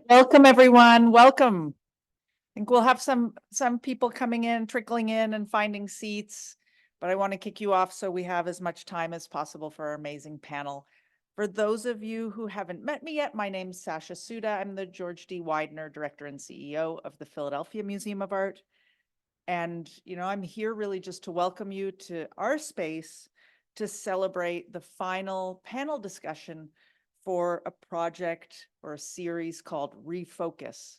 Welcome, everyone. Welcome. I think we'll have some people coming in, trickling in and finding seats, but I want to kick you off so we have as much time as possible for our amazing panel. For those of you who haven't met me yet, my name's Sasha Suda. I'm the George D. Widener Director and CEO of the Philadelphia Museum of Art. And, I'm here really just to welcome you to our space to celebrate the final panel discussion for a project or a series called Refocus.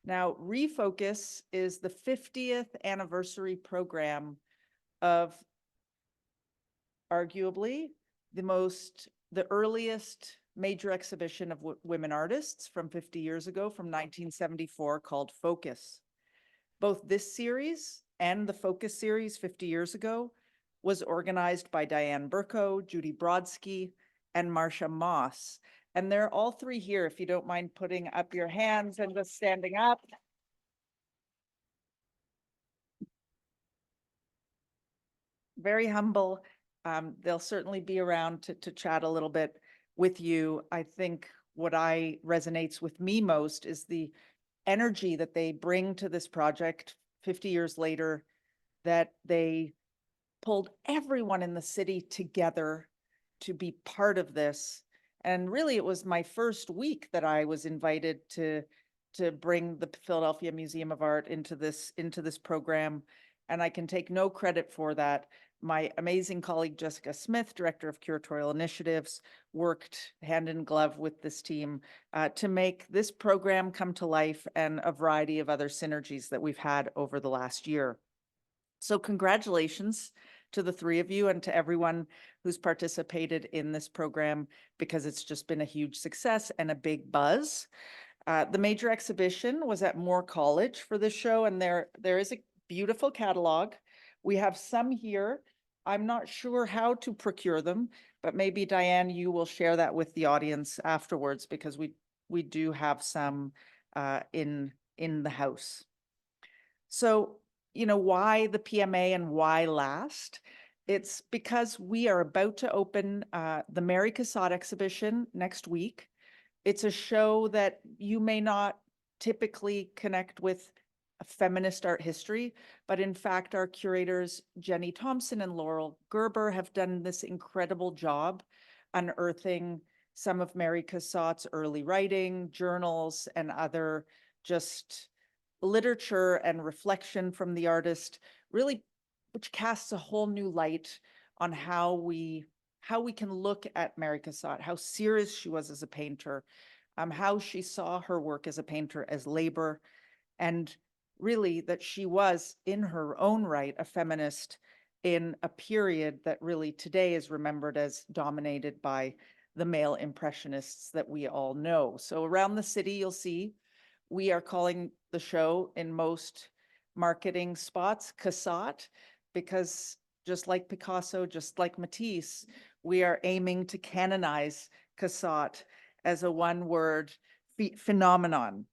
Now, Refocus is the 50th anniversary program of arguably the earliest major exhibition of women artists from 50 years ago, from 1974, called Focus. Both this series and the Focus series 50 years ago was organized by Diane Burko, Judy Brodsky, and Marsha Moss. And they're all three here, if you don't mind putting up your hands and just standing up. Very humble. They'll certainly be around to chat a little bit with you. I think what resonates with me most is the energy that they bring to this project 50 years later, that they pulled everyone in the city together to be part of this. And really, it was my first week that I was invited to bring the Philadelphia Museum of Art into this program. And I can take no credit for that. My amazing colleague, Jessica Smith, Director of Curatorial Initiatives, worked hand in glove with this team to make this program come to life, and a variety of other synergies that we've had over the last year. So congratulations to the three of you and to everyone who's participated in this program, because it's just been a huge success and a big buzz. The major exhibition was at Moore College for this show, and there is a beautiful catalog. We have some here. I'm not sure how to procure them, but maybe Diane, you will share that with the audience afterwards, because we do have some in the house. So, why the PMA and why last? It's because we are about to open the Mary Cassatt exhibition next week. It's a show that you may not typically connect with feminist art history, but in fact, our curators, Jenny Thompson and Laurel Gerber, have done this incredible job unearthing some of Mary Cassatt's early writing, journals, and other just literature and reflection from the artist, really, which casts a whole new light on how we can look at Mary Cassatt, how serious she was as a painter, how she saw her work as a painter as labor, and really that she was in her own right a feminist in a period that really today is remembered as dominated by the male impressionists that we all know. So around the city, you'll see we are calling the show in most marketing spots Cassatt, because just like Picasso, just like Matisse, we are aiming to canonize Cassatt as a one-word phenomenon.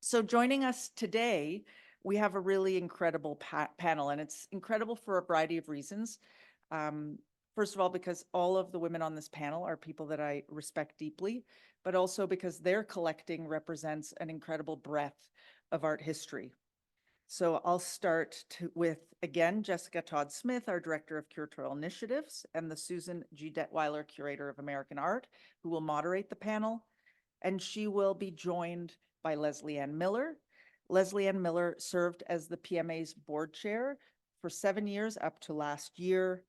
So joining us today, we have a really incredible panel, and it's incredible for a variety of reasons. First of all, because all of the women on this panel are people that I respect deeply, but also because their collecting represents an incredible breadth of art history. So I'll start with, again, Jessica Todd Smith, our Director of Curatorial Initiatives, and the Susan G. Detweiler, Curator of American Art, who will moderate the panel. And she will be joined by Leslie Ann Miller. Leslie Ann Miller served as the PMA's board chair for 7 years up to last year,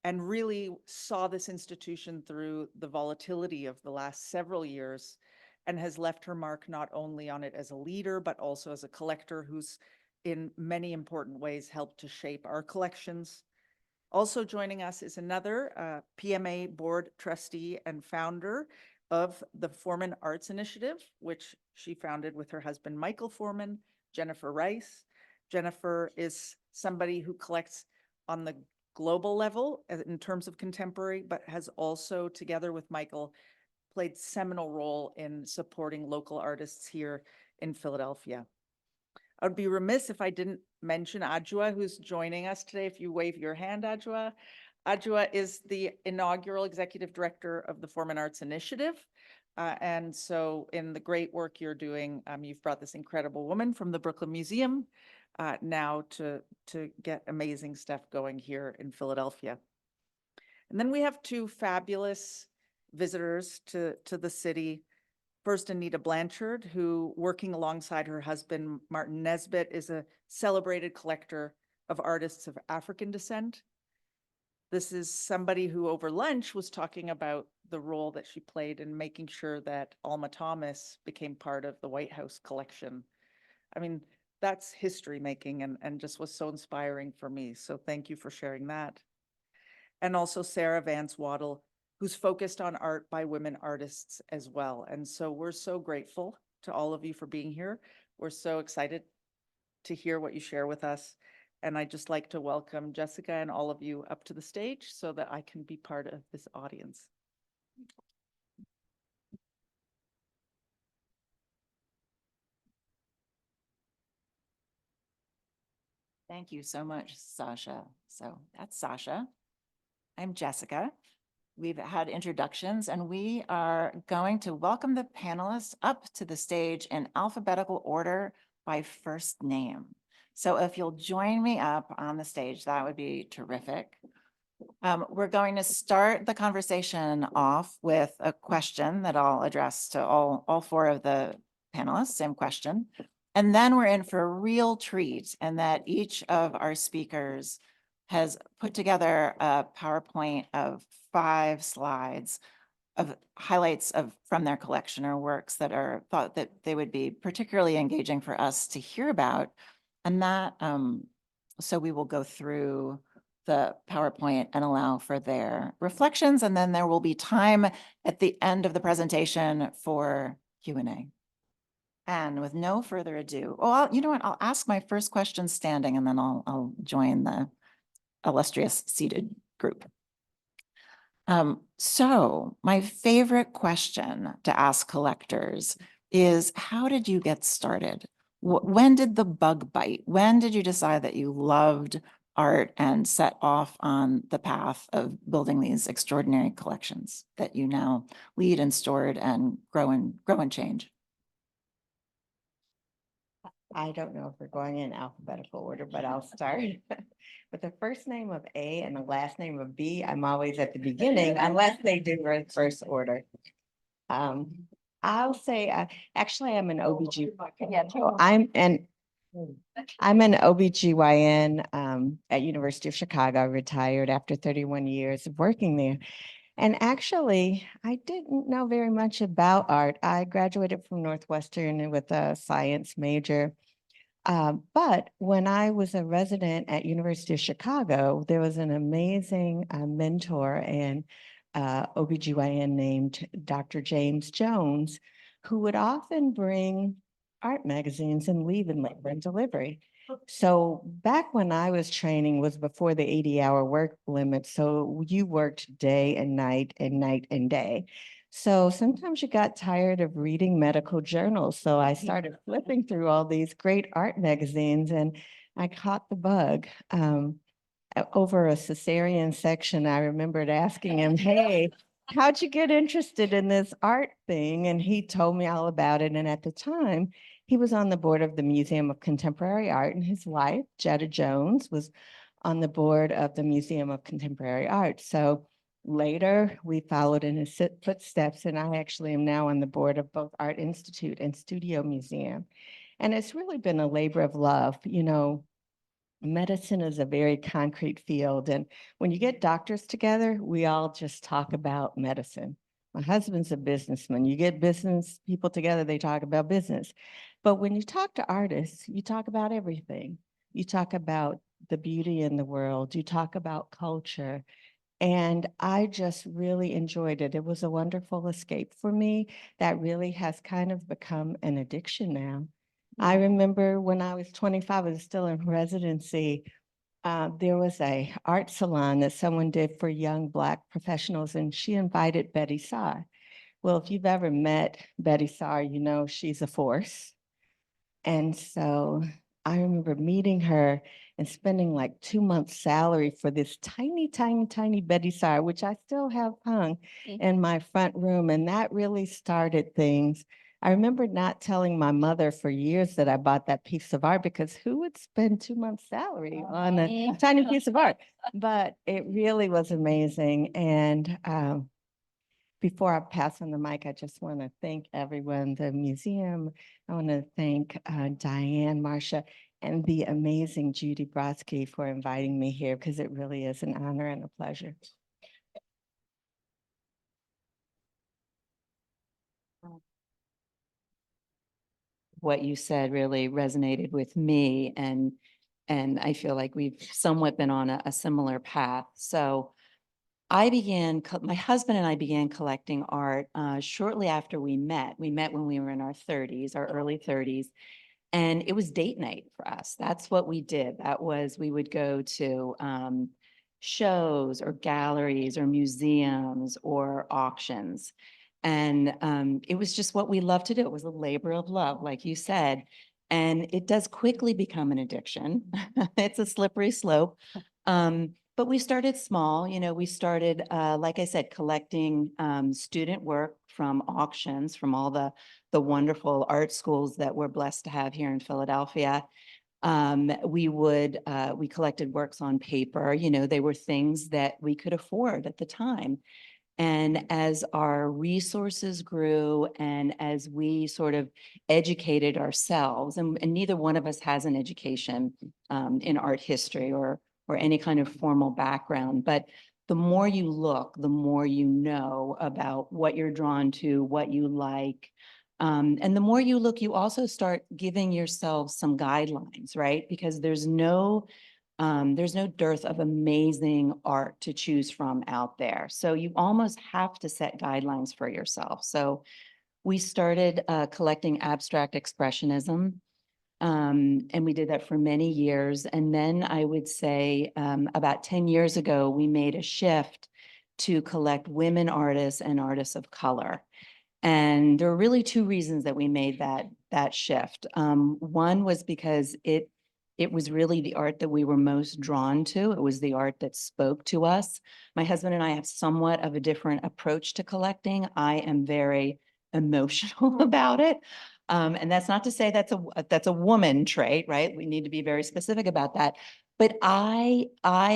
and really saw this institution through the volatility of the last several years, and has left her mark not only on it as a leader, but also as a collector who's in many important ways helped to shape our collections. Also joining us is another PMA board trustee and founder of the Foreman Arts Initiative, which she founded with her husband, Michael Foreman, Jennifer Rice. Jennifer is somebody who collects on the global level in terms of contemporary, but has also, together with Michael, played seminal role in supporting local artists here in Philadelphia. I would be remiss if I didn't mention Adjoa, who's joining us today. If you wave your hand, Adjoa. Adjoa is the inaugural executive director of the Form and Arts Initiative. And so in the great work you're doing, you've brought this incredible woman from the Brooklyn Museum now to get amazing stuff going here in Philadelphia. And then we have two fabulous visitors to the city. First, Anita Blanchard, who, working alongside her husband, Martin Nesbitt, is a celebrated collector of artists of African descent. This is somebody who over lunch was talking about the role that she played in making sure that Alma Thomas became part of the White House collection. I mean, that's history making and just was so inspiring for me. So thank you for sharing that. And also Sara, Vance, Waddell, who's focused on art by women artists as well. And so we're so grateful to all of you for being here. We're so excited to hear what you share with us. And I'd just like to welcome Jessica and all of you up to the stage so that I can be part of this audience. Thank you so much, Sasha. So that's Sasha. I'm Jessica. We've had introductions and we are going to welcome the panelists up to the stage in alphabetical order by first name. So if you'll join me up on the stage, that would be terrific. We're going to start the conversation off with a question that I'll address to all four of the panelists, same question. And then we're in for a real treat, and that each of our speakers has put together a PowerPoint of 5 slides of highlights from their collection or works that are thought that they would be particularly engaging for us to hear about. And that, so we will go through the PowerPoint and allow for their reflections, and then there will be time at the end of the presentation for Q&A. And with no further ado, you know what, I'll ask my first question standing, and then I'll join the illustrious seated group. So my favorite question to ask collectors is, how did you get started? When did the bug bite? When did you decide that you loved art and set off on the path of building these extraordinary collections that you now lead and stored and grow and change? I don't know if we're going in alphabetical order, but I'll start. With the first name of A and the last name of B, I'm always at the beginning unless they do reverse order. I'll say, actually, I'm an OBGYN. So I'm an OBGYN at University of Chicago, retired after 31 years of working there. And actually, I didn't know very much about art. I graduated from Northwestern with a science major. But when I was a resident at University of Chicago, there was an amazing mentor and OBGYN named Dr. James Jones, who would often bring art magazines and leave in labor and delivery. So back when I was training was before the 80-hour work limit. So you worked day and night and night and day. So sometimes you got tired of reading medical journals. So I started flipping through all these great art magazines and I caught the bug. Over a cesarean section, I remembered asking him, hey, how'd you get interested in this art thing? And he told me all about it. And at the time, he was on the board of the Museum of Contemporary Art, and his wife, Jetta Jones, was on the board of the Museum of Contemporary Art. So later, we followed in his footsteps, and I actually am now on the board of both Art Institute and Studio Museum. And it's really been a labor of love. You know, medicine is a very concrete field. And when you get doctors together, we all just talk about medicine. My husband's a businessman. You get business people together, they talk about business. But when you talk to artists, you talk about everything. You talk about the beauty in the world. You talk about culture. And I just really enjoyed it. It was a wonderful escape for me that really has kind of become an addiction now. I remember when I was 25, I was still in residency. There was a art salon that someone did for young Black professionals, and she invited Betty Saar. Well, if you've ever met Betty Saar, you know she's a force. And so I remember meeting her and spending like 2 months' salary for this tiny, tiny, tiny Betty Sara, which I still have hung in my front room. And that really started things. I remember not telling my mother for years that I bought that piece of art because who would spend 2 months' salary on a tiny piece of art? But it really was amazing. And before I pass on the mic, I just want to thank everyone, the museum. I want to thank Diane, Marsha, and the amazing Judy Brodsky for inviting me here because it really is an honor and a pleasure. What you said really resonated with me, and I feel like we've somewhat been on a similar path. So my husband and I began collecting art shortly after we met. We met when we were in our 30s, our early 30s, and it was date night for us. That's what we did. We would go to shows or galleries or museums or auctions. And it was just what we loved to do. It was a labor of love, like you said. And it does quickly become an addiction. It's a slippery slope. But we started small, we started, like I said, collecting student work from auctions, from all the wonderful art schools that we're blessed to have here in Philadelphia. We collected works on paper, they were things that we could afford at the time. And as our resources grew and as we sort of educated ourselves, and neither one of us has an education in art history or any kind of formal background, but the more you look, the more you know about what you're drawn to, what you like. And the more you look, you also start giving yourself some guidelines, right? Because there's no dearth of amazing art to choose from out there. So you almost have to set guidelines for yourself. So we started collecting abstract expressionism, and we did that for many years. And then I would say about 10 years ago, we made a shift to collect women artists and artists of color. And there are really two reasons that we made that shift. One was because it was really the art that we were most drawn to. It was the art that spoke to us. My husband and I have somewhat of a different approach to collecting. I am very emotional about it. And that's not to say that's a woman trait, right? We need to be very specific about that. But I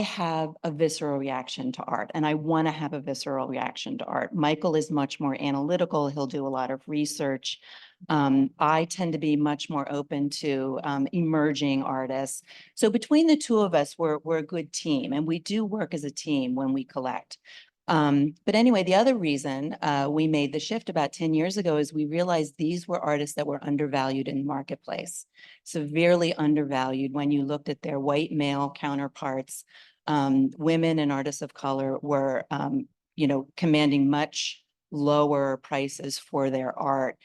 have a visceral reaction to art, and I want to have a visceral reaction to art. Michael is much more analytical. He'll do a lot of research. I tend to be much more open to emerging artists. So between the two of us, we're a good team, and we do work as a team when we collect. But anyway, the other reason we made the shift about 10 years ago is we realized these were artists that were undervalued in the marketplace, severely undervalued when you looked at their white male counterparts. Women and artists of color were, commanding much lower prices for their art.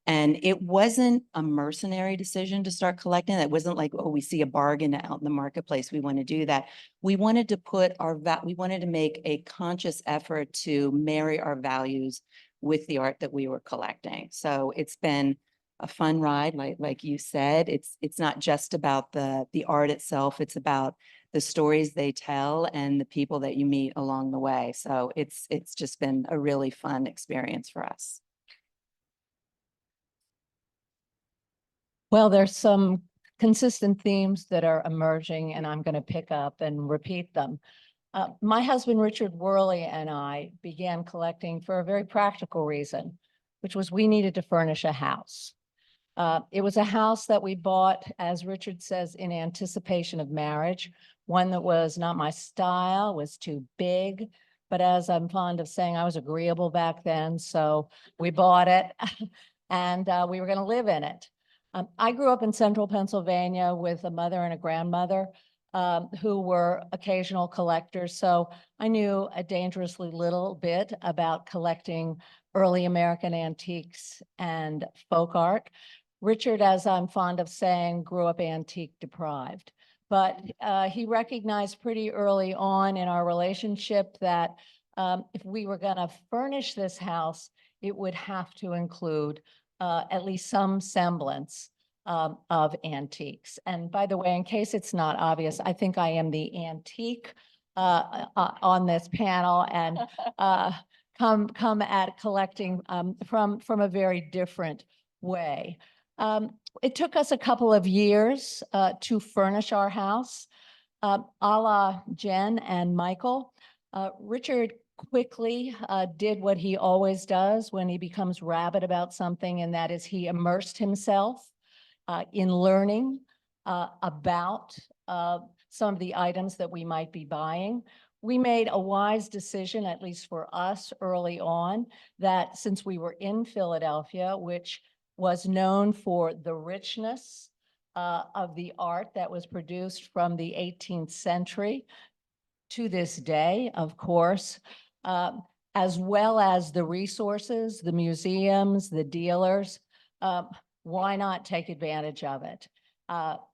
And it wasn't a mercenary decision to start collecting. It wasn't like, oh, we see a bargain out in the marketplace, we want to do that. We wanted to make a conscious effort to marry our values with the art that we were collecting. So it's been a fun ride, like you said. It's not just about the art itself, it's about the stories they tell and the people that you meet along the way. So it's just been a really fun experience for us. Well, there's some consistent themes that are emerging, and I'm going to pick up and repeat them. My husband, Richard Worley, and I began collecting for a very practical reason, which was we needed to furnish a house. It was a house that we bought, as Richard says, in anticipation of marriage, one that was not my style, was too big. But as I'm fond of saying, I was agreeable back then, so we bought it and we were going to live in it. I grew up in central Pennsylvania with a mother and a grandmother who were occasional collectors. So I knew a dangerously little bit about collecting early American antiques and folk art. Richard, as I'm fond of saying, grew up antique deprived. But he recognized pretty early on in our relationship that if we were going to furnish this house, it would have to include at least some semblance of antiques. And by the way, in case it's not obvious, I think I am the antique on this panel and come at collecting from a very different way. It took us a couple of years to furnish our house, a la Jen and Michael. Richard quickly did what he always does when he becomes rabid about something, and that is he immersed himself in learning about some of the items that we might be buying. We made a wise decision, at least for us early on, that since we were in Philadelphia, which was known for the richness of the art that was produced from the 18th century to this day, of course, as well as the resources, the museums, the dealers, why not take advantage of it?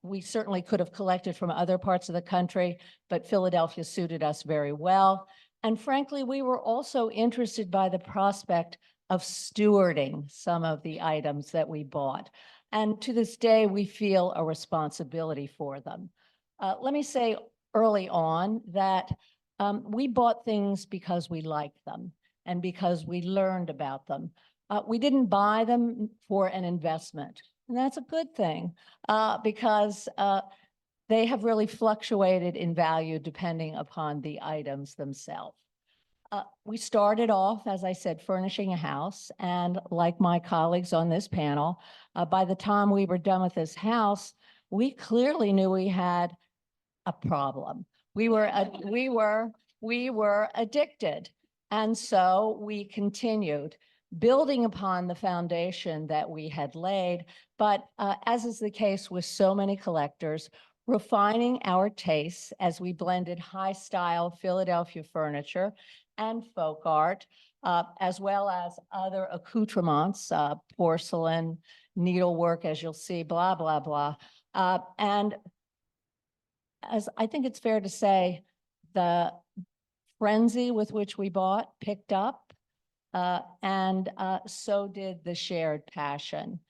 We certainly could have collected from other parts of the country, but Philadelphia suited us very well. And frankly, we were also interested by the prospect of stewarding some of the items that we bought. And to this day, we feel a responsibility for them. Let me say early on that we bought things because we liked them and because we learned about them. We didn't buy them for an investment. And that's a good thing because they have really fluctuated in value depending upon the items themselves. We started off, as I said, furnishing a house. And like my colleagues on this panel, by the time we were done with this house, we clearly knew we had a problem. We were addicted. And so we continued building upon the foundation that we had laid. But as is the case with so many collectors, refining our tastes as we blended high-style Philadelphia furniture and folk art, as well as other accoutrements, porcelain, needlework, as you'll see, blah, blah, blah. And as I think it's fair to say, the frenzy with which we bought picked up, and so did the shared passion.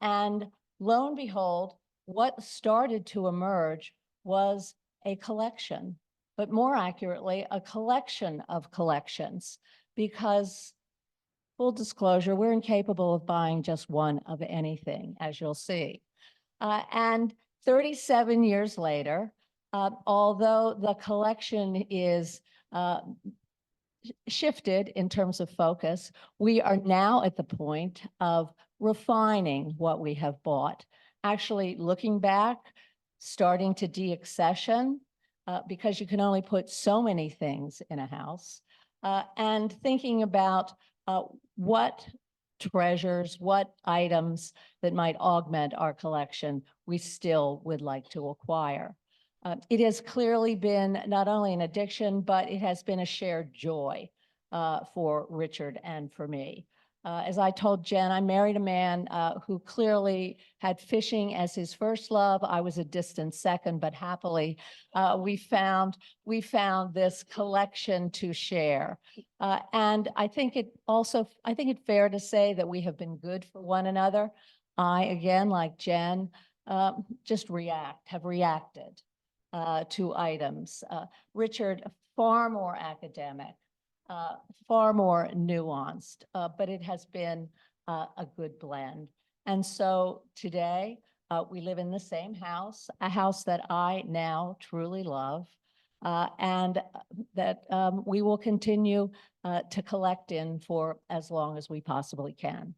And lo and behold, what started to emerge was a collection, but more accurately, a collection of collections, because full disclosure, we're incapable of buying just one of anything, as you'll see. And 37 years later, although the collection is shifted in terms of focus, we are now at the point of refining what we have bought, actually looking back, starting to deaccession, because you can only put so many things in a house, and thinking about what treasures, what items that might augment our collection we still would like to acquire. It has clearly been not only an addiction, but it has been a shared joy for Richard and for me. As I told Jen, I married a man who clearly had fishing as his first love. I was a distant second, but happily we found this collection to share. And I think it fair to say that we have been good for one another. I, again, like Jen, just have reacted to items. Richard, far more academic, far more nuanced, but it has been a good blend. And so today we live in the same house, a house that I now truly love, and that we will continue to collect in for as long as we possibly can.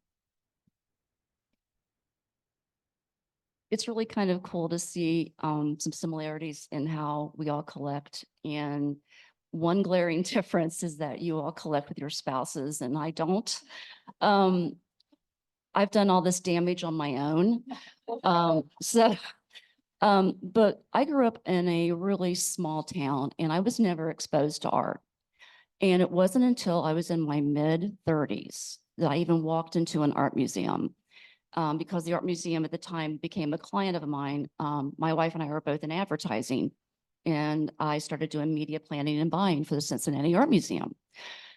It's really kind of cool to see some similarities in how we all collect. And one glaring difference is that you all collect with your spouses and I don't. I've done all this damage on my own. But I grew up in a really small town and I was never exposed to art. And it wasn't until I was in my mid-30s that I even walked into an art museum. Because the art museum at the time became a client of mine. My wife and I were both in advertising, and I started doing media planning and buying for the Cincinnati Art Museum.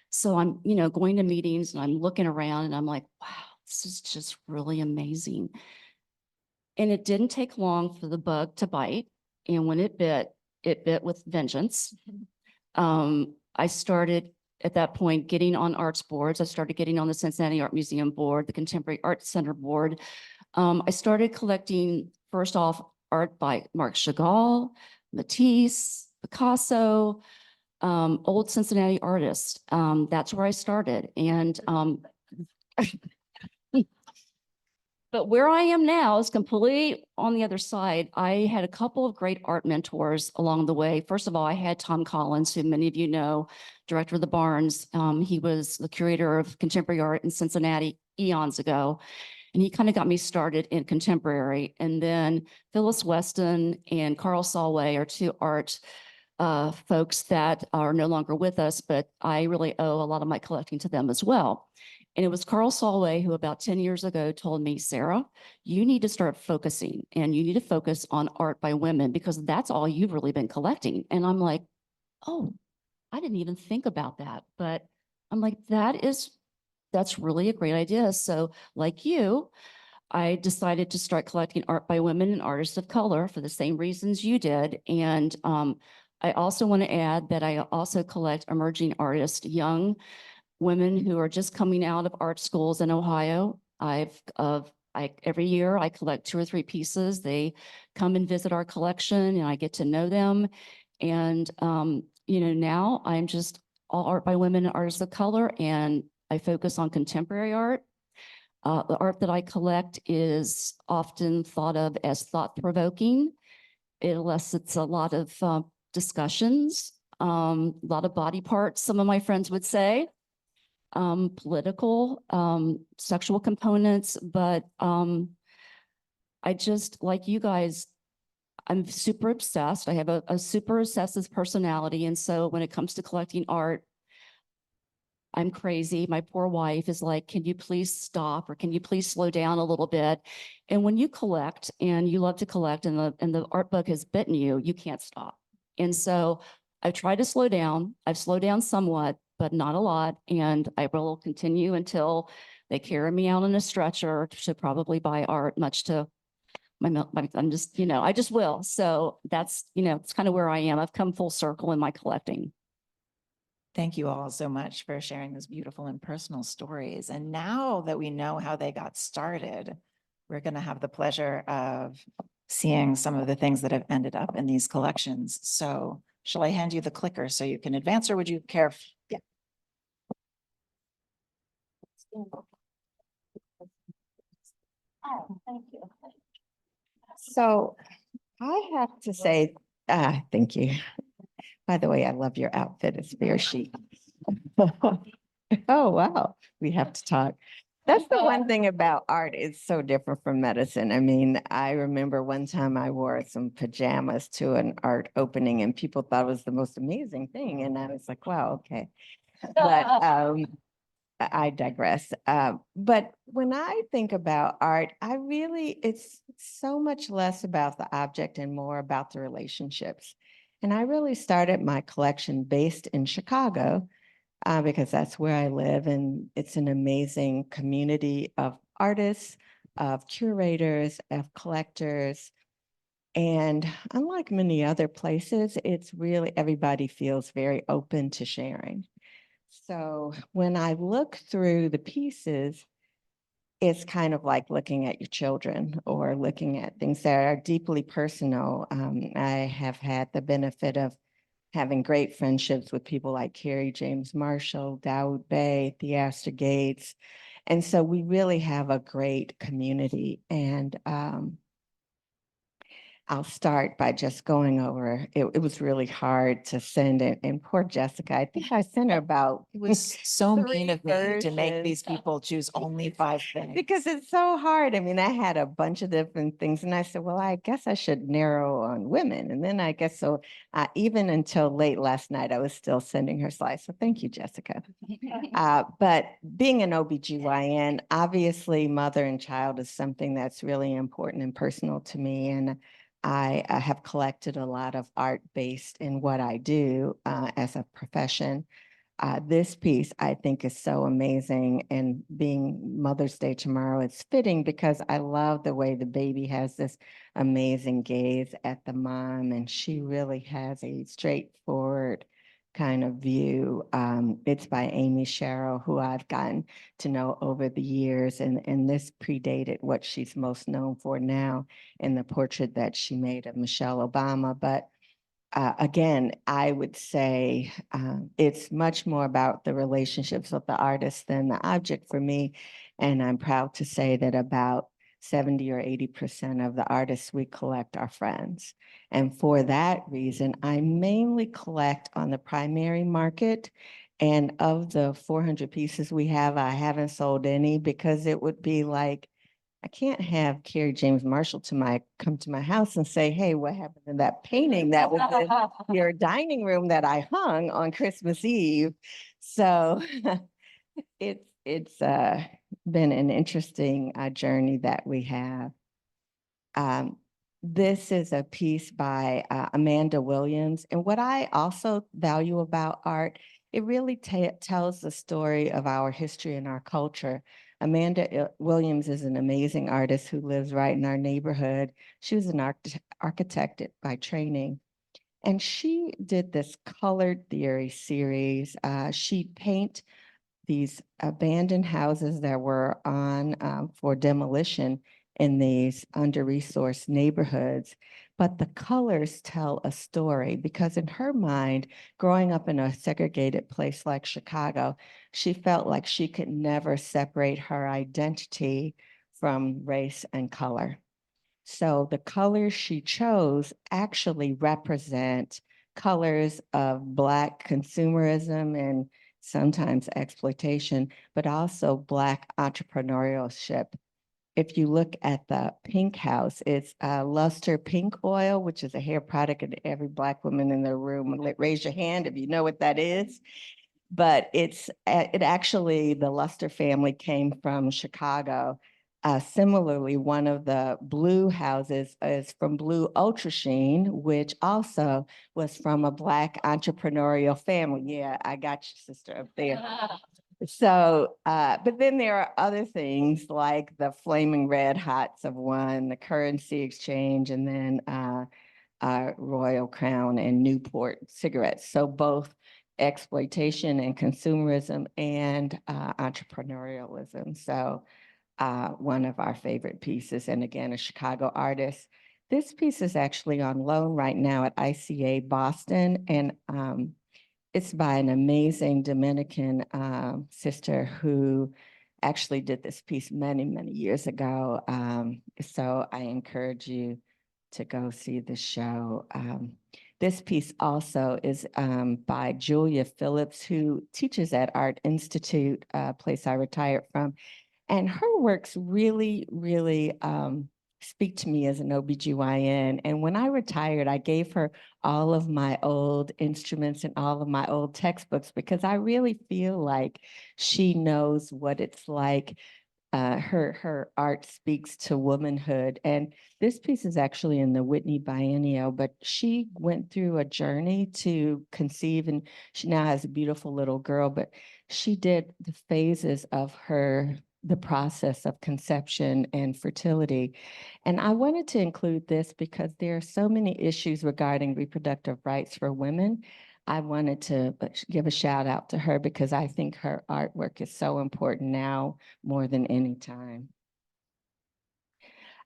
So I'm, going to meetings and I'm looking around and I'm like, wow, this is just really amazing. And it didn't take long for the bug to bite. And when it bit with vengeance. I started at that point getting on arts boards. I started getting on the Cincinnati Art Museum board, the Contemporary Art Center board. I started collecting, first off, art by Marc Chagall, Matisse, Picasso, old Cincinnati artists. That's where I started. And but where I am now is completely on the other side. I had a couple of great art mentors along the way. First of all, I had Tom Collins, who many of you know, director of the Barnes. He was the curator of contemporary art in Cincinnati eons ago. And he kind of got me started in contemporary. And then Phyllis Weston and Carl Solway are two art folks that are no longer with us, but I really owe a lot of my collecting to them as well. And it was Carl Solway who about 10 years ago told me, Sara, you need to start focusing and you need to focus on art by women because that's all you've really been collecting. And I'm like, oh, I didn't even think about that. But I'm like, that's really a great idea. So like you, I decided to start collecting art by women and artists of color for the same reasons you did. And I also want to add that I also collect emerging artists, young women who are just coming out of art schools in Ohio. Every year I collect 2 or 3 pieces. They come and visit our collection and I get to know them. And, now I'm just all art by women and artists of color, and I focus on contemporary art. The art that I collect is often thought of as thought-provoking, unless it's a lot of discussions, a lot of body parts, some of my friends would say. Political, sexual components, but I just, like you guys, I'm super obsessed. I have a super obsessive personality. And so when it comes to collecting art, I'm crazy. My poor wife is like, can you please stop or can you please slow down a little bit? And when you collect and you love to collect and the art bug has bitten you, you can't stop. And so I've tried to slow down. I've slowed down somewhat, but not a lot. And I will continue until they carry me out on a stretcher to probably buy art, much to I'm just, I just will. So that's, it's kind of where I am. I've come full circle in my collecting. Thank you all so much for sharing those beautiful and personal stories. And now that we know how they got started, we're going to have the pleasure of seeing some of the things that have ended up in these collections. So shall I hand you the clicker so you can advance, or would you care? Yeah. Oh, thank you. So I have to say, thank you. By the way, I love your outfit. It's very chic. Oh, wow. We have to talk. That's the one thing about art. It's so different from medicine. I mean, I remember one time I wore some pajamas to an art opening and people thought it was the most amazing thing. And I was like, wow, okay. But I digress. But when I think about art, it's so much less about the object and more about the relationships. And I really started my collection based in Chicago because that's where I live. And it's an amazing community of artists, of curators, of collectors. And unlike many other places, it's really everybody feels very open to sharing. So when I look through the pieces, it's kind of like looking at your children or looking at things that are deeply personal. I have had the benefit of having great friendships with people like Carrie James Marshall, Dawood Bey, Theaster Gates. And so we really have a great community. And I'll start by just going over, it was really hard to send it. And poor Jessica, I think I sent her about It was so mean of me to make versions. these people choose only 5 things. because it's so hard. I mean, I had a bunch of different things and I said, well, I guess I should narrow on women. And then I guess so even until late last night, I was still sending her slides. So thank you, Jessica. But being an OBGYN, obviously mother and child is something that's really important and personal to me. And I have collected a lot of art based in what I do as a profession. This piece I think is so amazing, and being Mother's Day tomorrow, it's fitting because I love the way the baby has this amazing gaze at the mom, and she really has a straightforward kind of view. It's by Amy Sherrill, who I've gotten to know over the years, and this predated what she's most known for now in the portrait that she made of Michelle Obama. But again, I would say it's much more about the relationships of the artist than the object for me. And I'm proud to say that about 70 or 80% of the artists we collect are friends. And for that reason, I mainly collect on the primary market. And of the 400 pieces we have, I haven't sold any because it would be like, I can't have Carrie James Marshall come to my house and say, hey, what happened to that painting that was in your dining room that I hung on Christmas Eve? So it's been an interesting journey that we have. This is a piece by Amanda Williams. And what I also value about art, it really tells the story of our history and our culture. Amanda Williams is an amazing artist who lives right in our neighborhood. She was an architect by training. And she did this colored theory series. She paint these abandoned houses that were on for demolition in these under-resourced neighborhoods. But the colors tell a story because in her mind, growing up in a segregated place like Chicago, she felt like she could never separate her identity from race and color. So the colors she chose actually represent colors of Black consumerism and sometimes exploitation, but also Black entrepreneurship. If you look at the pink house, it's luster pink oil, which is a hair product, and every Black woman in the room, raise your hand if you know what that is. But it actually, the Luster family came from Chicago. Similarly, one of the blue houses is from Blue Ultra Sheen, which also was from a Black entrepreneurial family. Yeah, I got your sister up there. So, but then there are other things like the Flaming Red Hots of one, the Currency Exchange, and then Royal Crown and Newport cigarettes. So both exploitation and consumerism and entrepreneurialism. So one of our favorite pieces, and again, a Chicago artist. This piece is actually on loan right now at ICA Boston, and it's by an amazing Dominican sister who actually did this piece many, many years ago. So I encourage you to go see the show. This piece also is by Julia Phillips, who teaches at Art Institute, a place I retired from. And her works really, really speak to me as an OBGYN. And when I retired, I gave her all of my old instruments and all of my old textbooks because I really feel like she knows what it's like. Her art speaks to womanhood. And this piece is actually in the Whitney Biennial, but she went through a journey to conceive, and she now has a beautiful little girl, but she did the phases of the process of conception and fertility. And I wanted to include this because there are so many issues regarding reproductive rights for women. I wanted to give a shout out to her because I think her artwork is so important now more than any time.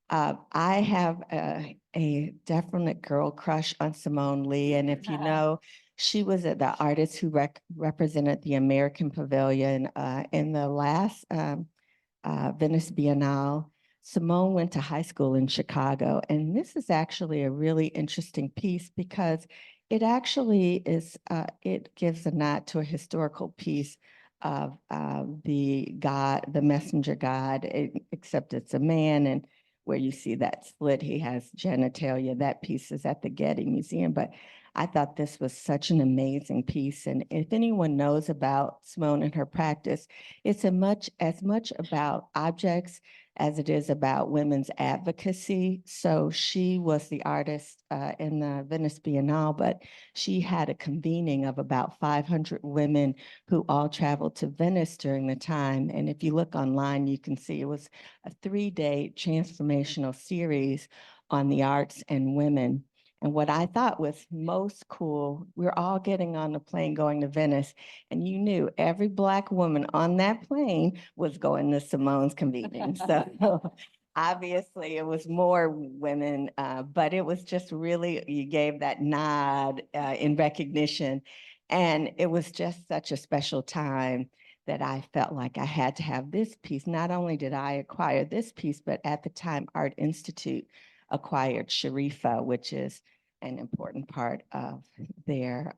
I have a definite girl crush on Simone Lee. And if you know, she was the artist who represented the American Pavilion in the last Venice Biennale. Simone went to high school in Chicago. And this is actually a really interesting piece because it actually is, it gives a nod to a historical piece of the God, the messenger God, except it's a man, and where you see that split, he has genitalia. That piece is at the Getty Museum. But I thought this was such an amazing piece. And if anyone knows about Simone and her practice, it's as much about objects as it is about women's advocacy. So she was the artist in the Venice Biennale, but she had a convening of about 500 women who all traveled to Venice during the time. And if you look online, you can see it was a 3-day transformational series on the arts and women. And what I thought was most cool, we're all getting on the plane going to Venice, and you knew every Black woman on that plane was going to Simone's convening. So obviously it was more women, but it was just really, you gave that nod in recognition. And it was just such a special time that I felt like I had to have this piece. Not only did I acquire this piece, but at the time Art Institute acquired Sharifa, which is an important part of their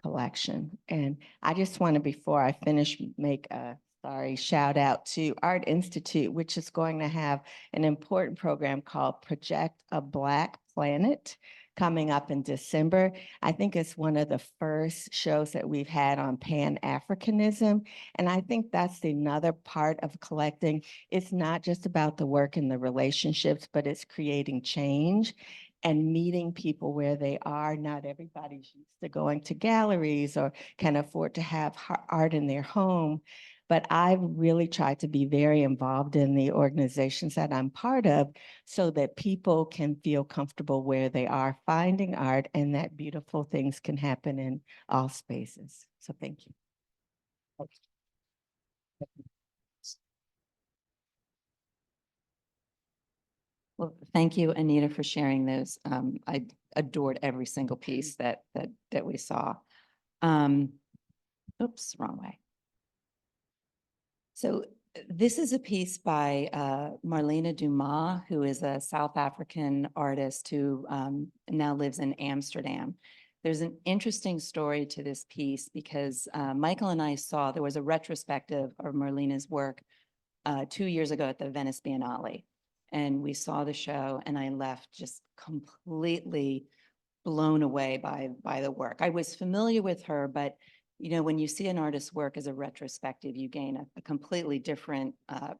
collection. And I just want to, before I finish, make a shout out to Art Institute, which is going to have an important program called Project a Black Planet coming up in December. I think it's one of the first shows that we've had on Pan-Africanism. And I think that's another part of collecting. It's not just about the work and the relationships, but it's creating change and meeting people where they are. Not everybody's used to going to galleries or can afford to have art in their home. But I've really tried to be very involved in the organizations that I'm part of so that people can feel comfortable where they are finding art and that beautiful things can happen in all spaces. So thank you. Well, thank you, Anita, for sharing those. I adored every single piece that we saw. Oops, wrong way. So this is a piece by Marlene Dumas, who is a South African artist who now lives in Amsterdam. There's an interesting story to this piece because Michael and I saw, there was a retrospective of Marlene's work 2 years ago at the Venice Biennale. And we saw the show and I left just completely blown away by the work. I was familiar with her, but you know, when you see an artist's work as a retrospective, you gain a completely different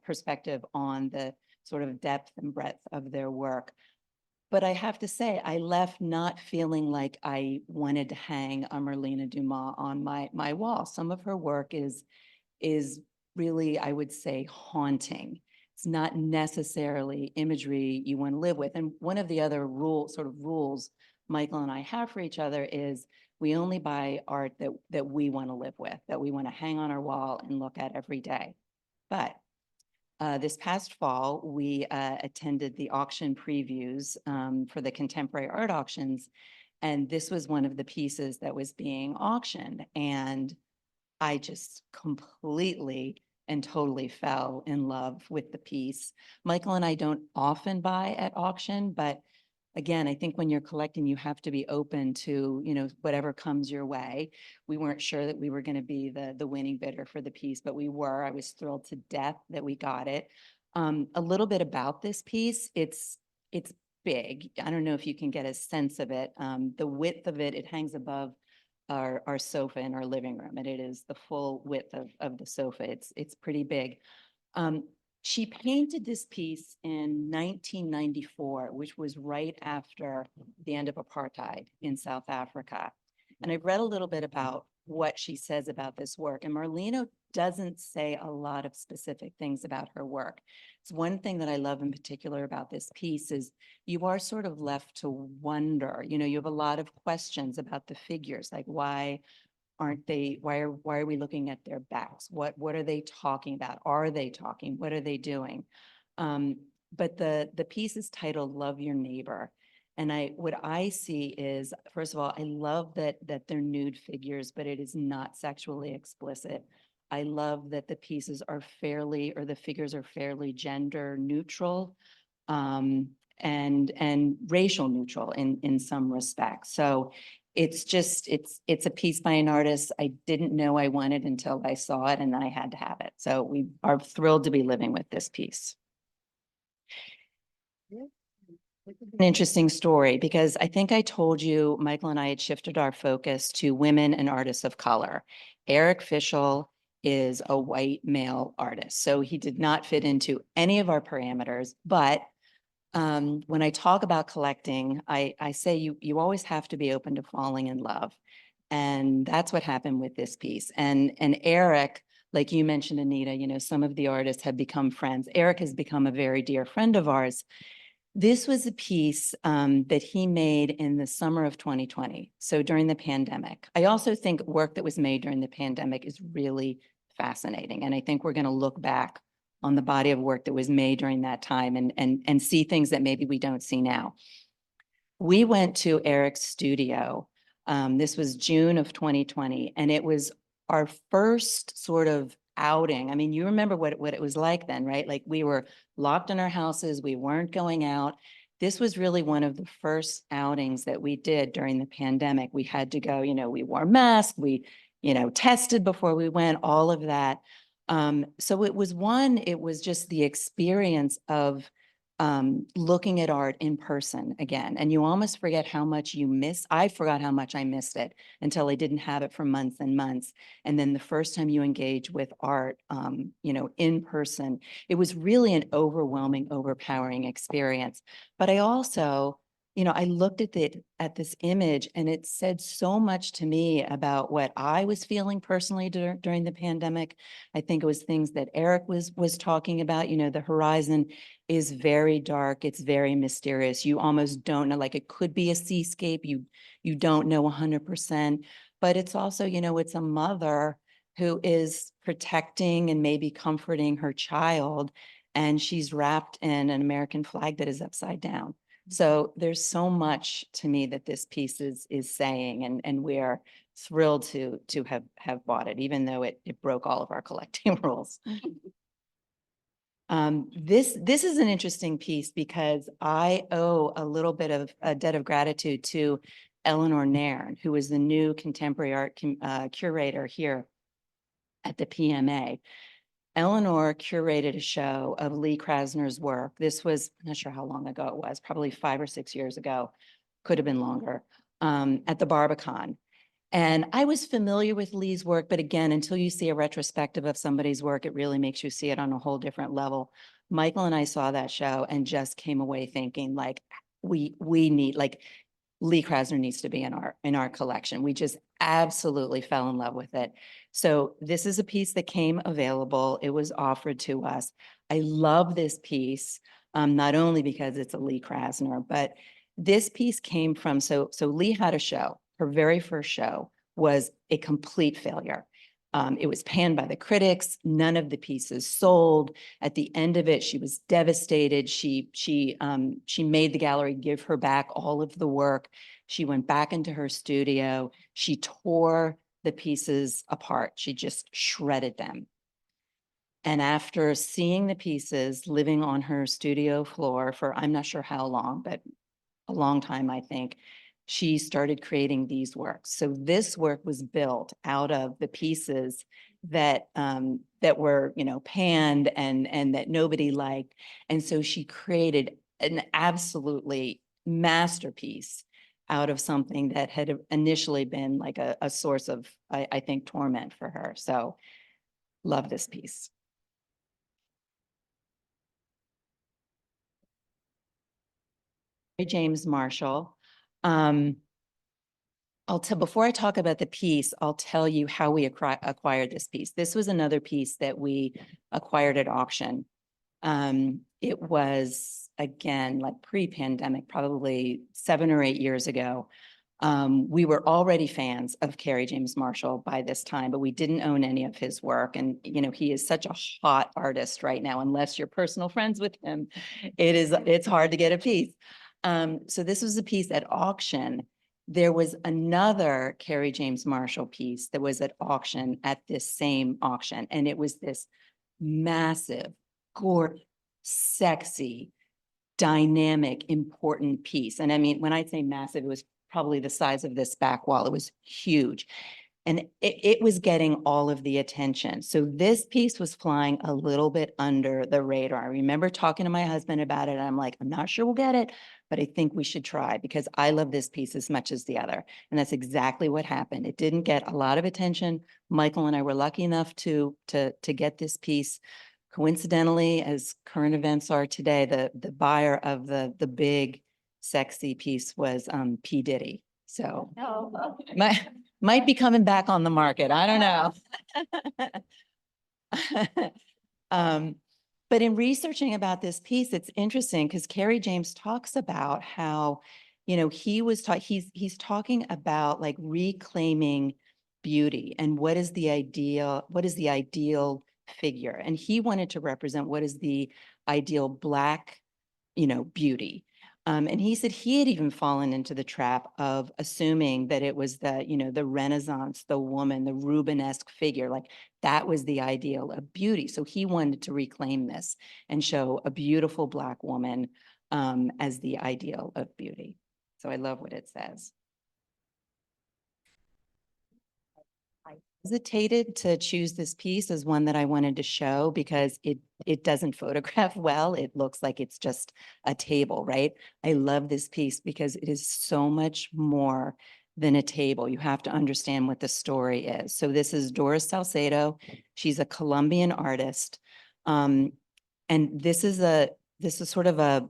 perspective on the sort of depth and breadth of their work. But I have to say, I left not feeling like I wanted to hang a Marlene Dumas on my wall. Some of her work is really, I would say, haunting. It's not necessarily imagery you want to live with. And one of the other rules Michael and I have for each other is we only buy art that we want to live with, that we want to hang on our wall and look at every day. But this past fall, we attended the auction previews for the contemporary art auctions. And this was one of the pieces that was being auctioned. And I just completely and totally fell in love with the piece. Michael and I don't often buy at auction, but again, I think when you're collecting, you have to be open to, you know, whatever comes your way. We weren't sure that we were going to be the winning bidder for the piece, but we were. I was thrilled to death that we got it. A little bit about this piece, it's big. I don't know if you can get a sense of it. The width of it, it hangs above our sofa in our living room, and it is the full width of the sofa. It's pretty big. She painted this piece in 1994, which was right after the end of apartheid in South Africa. And I've read a little bit about what she says about this work. And Marlene doesn't say a lot of specific things about her work. It's one thing that I love in particular about this piece is you are sort of left to wonder, you know, you have a lot of questions about the figures, like why aren't they, why are we looking at their backs? What are they talking about? Are they talking? What are they doing? But the piece is titled Love Your Neighbor. And what I see is, first of all, I love that they're nude figures, but it is not sexually explicit. I love that the pieces are the figures are fairly gender neutral, and racial neutral in some respects. So it's a piece by an artist I didn't know I wanted until I saw it, and I had to have it. So we are thrilled to be living with this piece. An interesting story because I think I told you Michael and I had shifted our focus to women and artists of color. Eric Fischel is a white male artist. So he did not fit into any of our parameters. But when I talk about collecting, I say you always have to be open to falling in love. And that's what happened with this piece. And Eric, like you mentioned, Anita, some of the artists have become friends. Eric has become a very dear friend of ours. This was a piece that he made in the summer of 2020, so during the pandemic. I also think work that was made during the pandemic is really fascinating. And I think we're going to look back on the body of work that was made during that time and see things that maybe we don't see now. We went to Eric's studio. This was June of 2020, and it was our first sort of outing. I mean, you remember what it was like then, right? Like we were locked in our houses. We weren't going out. This was really one of the first outings that we did during the pandemic. We had to go, we wore masks, we, tested before we went, all of that. So it was just the experience of looking at art in person again. And you almost forget how much you miss. I forgot how much I missed it until I didn't have it for months and months. And then the first time you engage with art, in person, it was really an overwhelming, overpowering experience. But I also, I looked at this image and it said so much to me about what I was feeling personally during the pandemic. I think it was things that Eric was talking about. The horizon is very dark. It's very mysterious. You almost don't know, like it could be a seascape. You don't know 100%, but it's also, it's a mother who is protecting and maybe comforting her child, and she's wrapped in an American flag that is upside down. So there's so much to me that this piece is saying, and we are thrilled to have bought it, even though it broke all of our collecting rules. This is an interesting piece because I owe a little bit of a debt of gratitude to Eleanor Nairn, who is the new contemporary art curator here at the PMA. Eleanor curated a show of Lee Krasner's work. This was, I'm not sure how long ago it was, probably 5 or 6 years ago, could have been longer, at the Barbican. And I was familiar with Lee's work, but again, until you see a retrospective of somebody's work, it really makes you see it on a whole different level. Michael and I saw that show and just came away thinking like, we need, like, Lee Krasner needs to be in our collection. We just absolutely fell in love with it. So this is a piece that came available. It was offered to us. I love this piece, not only because it's a Lee Krasner, but this piece came from, so Lee had a show. Her very first show was a complete failure. It was panned by the critics. None of the pieces sold. At the end of it, she was devastated. She made the gallery give her back all of the work. She went back into her studio. She tore the pieces apart. She just shredded them. And after seeing the pieces, living on her studio floor for, I'm not sure how long, but a long time, I think, she started creating these works. So this work was built out of the pieces that were, panned and that nobody liked. And so she created an absolutely masterpiece out of something that had initially been like a source of, I think, torment for her. So love this piece. James Marshall. Before I talk about the piece, I'll tell you how we acquired this piece. This was another piece that we acquired at auction. It was, again, like pre-pandemic, probably 7 or 8 years ago. We were already fans of Kerry James Marshall by this time, but we didn't own any of his work. And, he is such a hot artist right now, unless you're personal friends with him, it's hard to get a piece. So this was a piece at auction. There was another Kerry James Marshall piece that was at auction at this same auction. And it was this massive, gorgeous, sexy, dynamic, important piece. And I mean, when I say massive, it was probably the size of this back wall. It was huge. And it was getting all of the attention. So this piece was flying a little bit under the radar. I remember talking to my husband about it. And I'm like, I'm not sure we'll get it, but I think we should try because I love this piece as much as the other. And that's exactly what happened. It didn't get a lot of attention. Michael and I were lucky enough to get this piece. Coincidentally, as current events are today, the buyer of the big sexy piece was P. Diddy. So might be coming back on the market. I don't know. But in researching about this piece, it's interesting because Kerry James talks about how, you know, he's talking about like reclaiming beauty and what is the ideal figure. And he wanted to represent what is the ideal Black, you know, beauty. And he said he had even fallen into the trap of assuming that it was the, you know, the Renaissance, the woman, the Rubenesque figure, like that was the ideal of beauty. So he wanted to reclaim this and show a beautiful Black woman as the ideal of beauty. So I love what it says. Hesitated to choose this piece as one that I wanted to show because it doesn't photograph well. It looks like it's just a table, right? I love this piece because it is so much more than a table. You have to understand what the story is. So this is Doris Salcedo. She's a Colombian artist. And this is sort of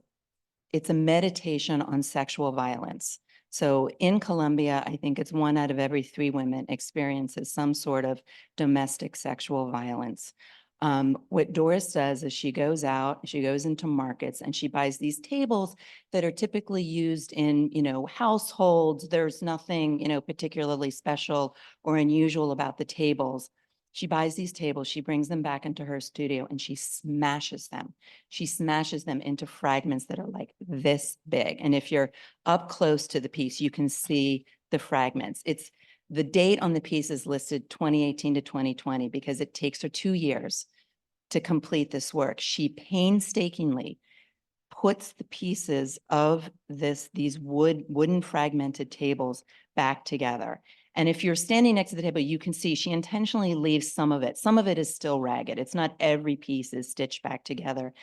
it's a meditation on sexual violence. So in Colombia, I think it's 1 out of every 3 women experiences some sort of domestic sexual violence. What Doris does is she goes out, she goes into markets and she buys these tables that are typically used in, you know, households. There's nothing, you know, particularly special or unusual about the tables. She buys these tables, she brings them back into her studio and she smashes them. She smashes them into fragments that are like this big. And if you're up close to the piece, you can see the fragments. It's the date on the piece is listed 2018 to 2020 because it takes her 2 years to complete this work. She painstakingly puts the pieces of these wooden fragmented tables back together. And if you're standing next to the table, you can see she intentionally leaves some of it. Some of it is still ragged. It's not every piece is stitched back together,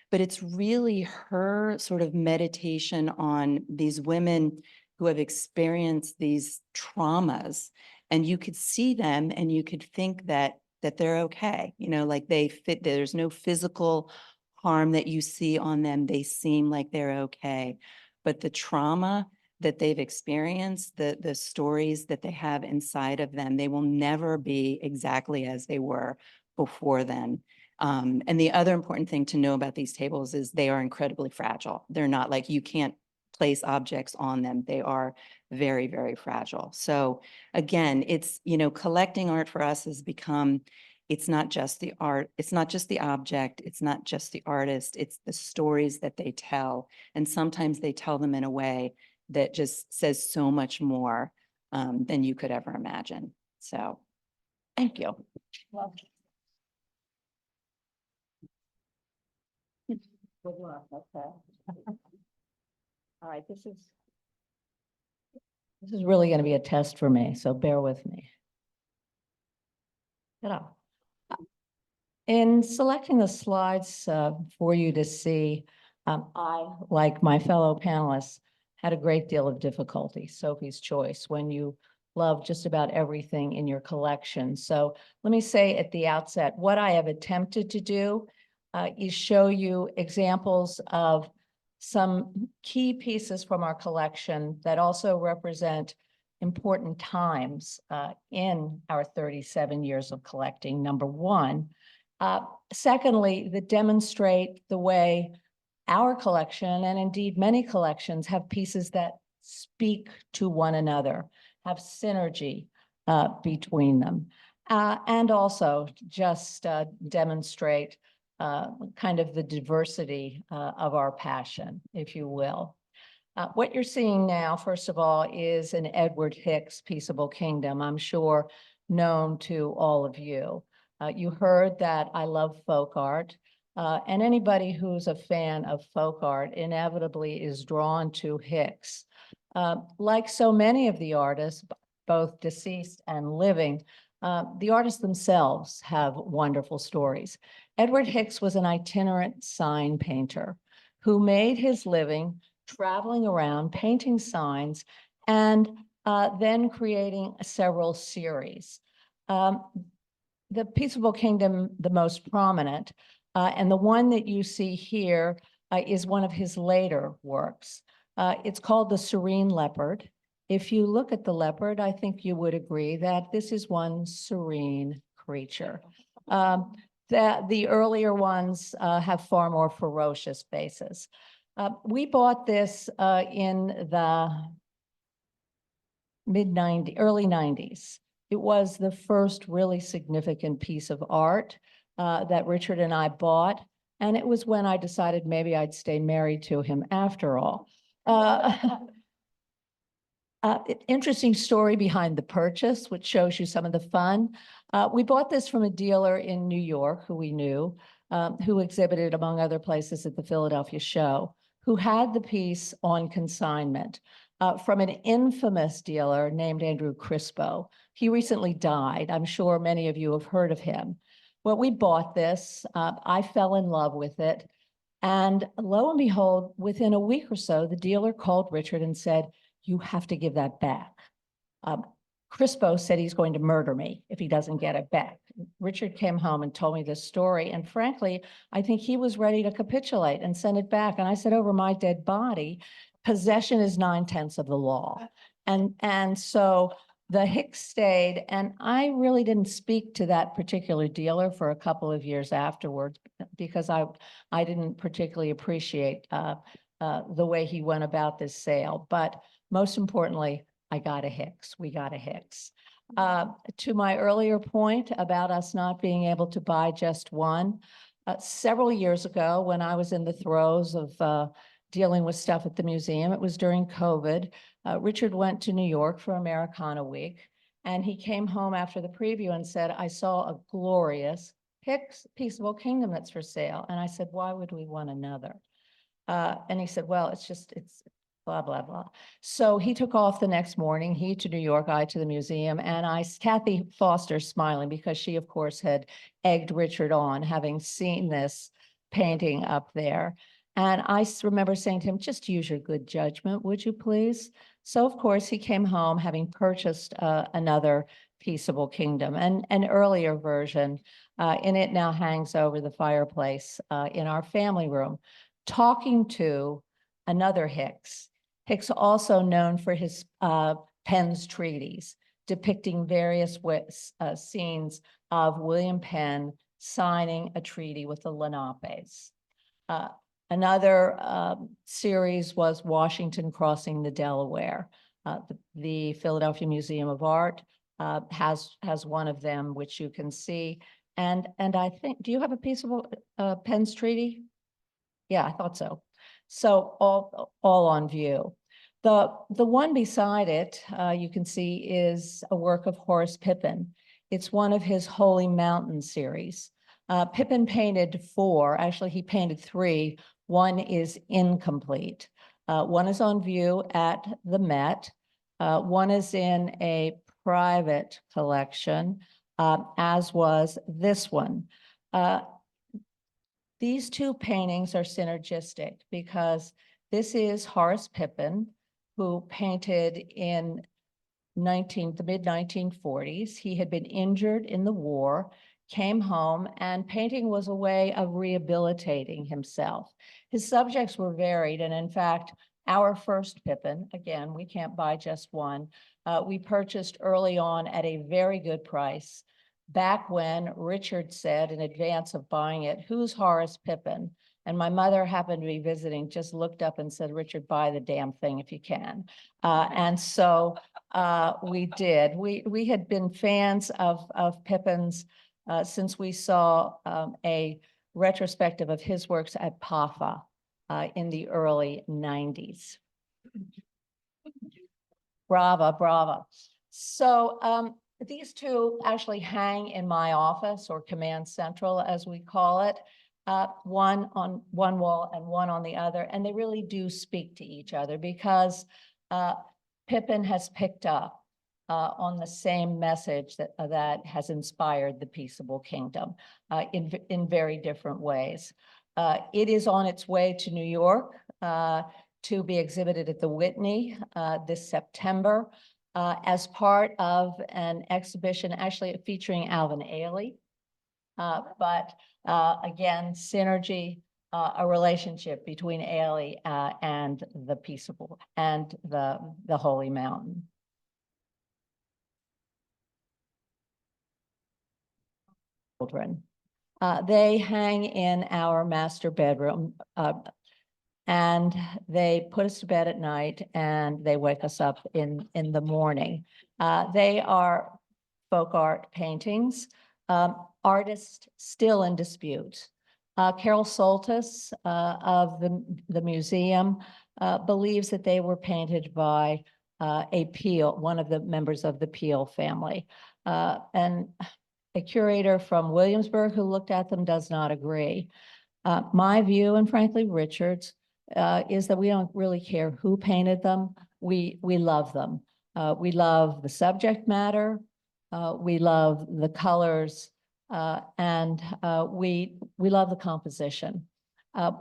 but it's really her sort of meditation on these women who have experienced these traumas. And you could see them and you could think that they're okay. You know, like they fit, there's no physical harm that you see on them. They seem like they're okay. But the trauma that they've experienced, the stories that they have inside of them, they will never be exactly as they were before then. And the other important thing to know about these tables is they are incredibly fragile. They're not like you can't place objects on them. They are very, very fragile. So again, it's, you know, collecting art for us has become, it's not just the art, it's not just the object, it's not just the artist, it's the stories that they tell. And sometimes they tell them in a way that just says so much more than you could ever imagine. So thank you. Good luck. Okay. All right, this is really going to be a test for me, so bear with me. In selecting the slides for you to see, I, like my fellow panelists, had a great deal of difficulty, Sophie's choice, when you love just about everything in your collection. So let me say at the outset, what I have attempted to do is show you examples of some key pieces from our collection that also represent important times in our 37 years of collecting, number one. Secondly, that demonstrate the way our collection, and indeed many collections, have pieces that speak to one another, have synergy between them, and also just demonstrate kind of the diversity of our passion, if you will. What you're seeing now, first of all, is an Edward Hicks Peaceable Kingdom, I'm sure known to all of you. You heard that I love folk art. And anybody who's a fan of folk art inevitably is drawn to Hicks. Like so many of the artists, both deceased and living, the artists themselves have wonderful stories. Edward Hicks was an itinerant sign painter who made his living traveling around, painting signs, and then creating several series. The Peaceable Kingdom, the most prominent, and the one that you see here is one of his later works. It's called The Serene Leopard. If you look at the leopard, I think you would agree that this is one serene creature. The earlier ones have far more ferocious faces. We bought this in the early 90s. It was the first really significant piece of art that Richard and I bought. And it was when I decided maybe I'd stay married to him after all. Interesting story behind the purchase, which shows you some of the fun. We bought this from a dealer in New York who we knew, who exhibited among other places at the Philadelphia show, who had the piece on consignment from an infamous dealer named Andrew Crispo. He recently died. I'm sure many of you have heard of him. Well, we bought this. I fell in love with it. And lo and behold, within a week or so, the dealer called Richard and said, "You have to give that back." Crispo said he's going to murder me if he doesn't get it back. Richard came home and told me this story. And frankly, I think he was ready to capitulate and send it back. And I said, over my dead body, possession is 9/10 of the law. And so the Hicks stayed, and I really didn't speak to that particular dealer for a couple of years afterwards because I didn't particularly appreciate the way he went about this sale. But most importantly, I got a Hicks. We got a Hicks. To my earlier point about us not being able to buy just one, several years ago when I was in the throes of dealing with stuff at the museum, it was during COVID, Richard went to New York for Americana Week, and he came home after the preview and said, "I saw a glorious Hicks Peaceable Kingdom that's for sale." And I said, "Why would we want another?" And he said, "Well, it's blah, blah, blah." So he took off the next morning, he to New York, I to the museum, and Kathy Foster smiling because she, of course, had egged Richard on, having seen this painting up there. And I remember saying to him, "Just use your good judgment, would you please?" So, of course, he came home having purchased another Peaceable Kingdom, and an earlier version, and it now hangs over the fireplace in our family room, talking to another Hicks. Hicks also known for his Penn's treaties, depicting various scenes of William Penn signing a treaty with the Lenapes. Another series was Washington Crossing the Delaware. The Philadelphia Museum of Art has one of them, which you can see. And I think, do you have a Peaceable Penn's treaty? Yeah, I thought so. So all on view. The one beside it, you can see, is a work of Horace Pippin. It's one of his Holy Mountain series. Pippin painted 4, actually he painted 3. One is incomplete. One is on view at the Met. One is in a private collection, as was this one. These two paintings are synergistic because this is Horace Pippin, who painted in the mid-1940s. He had been injured in the war, came home, and painting was a way of rehabilitating himself. His subjects were varied, and in fact, our first Pippin, again, we can't buy just one, we purchased early on at a very good price. Back when Richard said in advance of buying it, "Who's Horace Pippin?" And my mother happened to be visiting, just looked up and said, "Richard, buy the damn thing if you can." And so we did. We had been fans of Pippin's since we saw a retrospective of his works at PAFA in the early 90s. Brava. So these two actually hang in my office, or Command Central, as we call it, one on one wall and one on the other. And they really do speak to each other because Pippin has picked up on the same message that has inspired the Peaceable Kingdom in very different ways. It is on its way to New York to be exhibited at the Whitney this September as part of an exhibition actually featuring Alvin Ailey. But again, synergy, a relationship between Ailey and the Peaceable and the Holy Mountain. Children. They hang in our master bedroom and they put us to bed at night and they wake us up in the morning. They are folk art paintings, artists still in dispute. Carol Soltis of the museum believes that they were painted by a Peel, one of the members of the Peel family. And a curator from Williamsburg who looked at them does not agree. My view, and frankly Richard's, is that we don't really care who painted them. We love them. We love the subject matter. We love the colors, and we love the composition.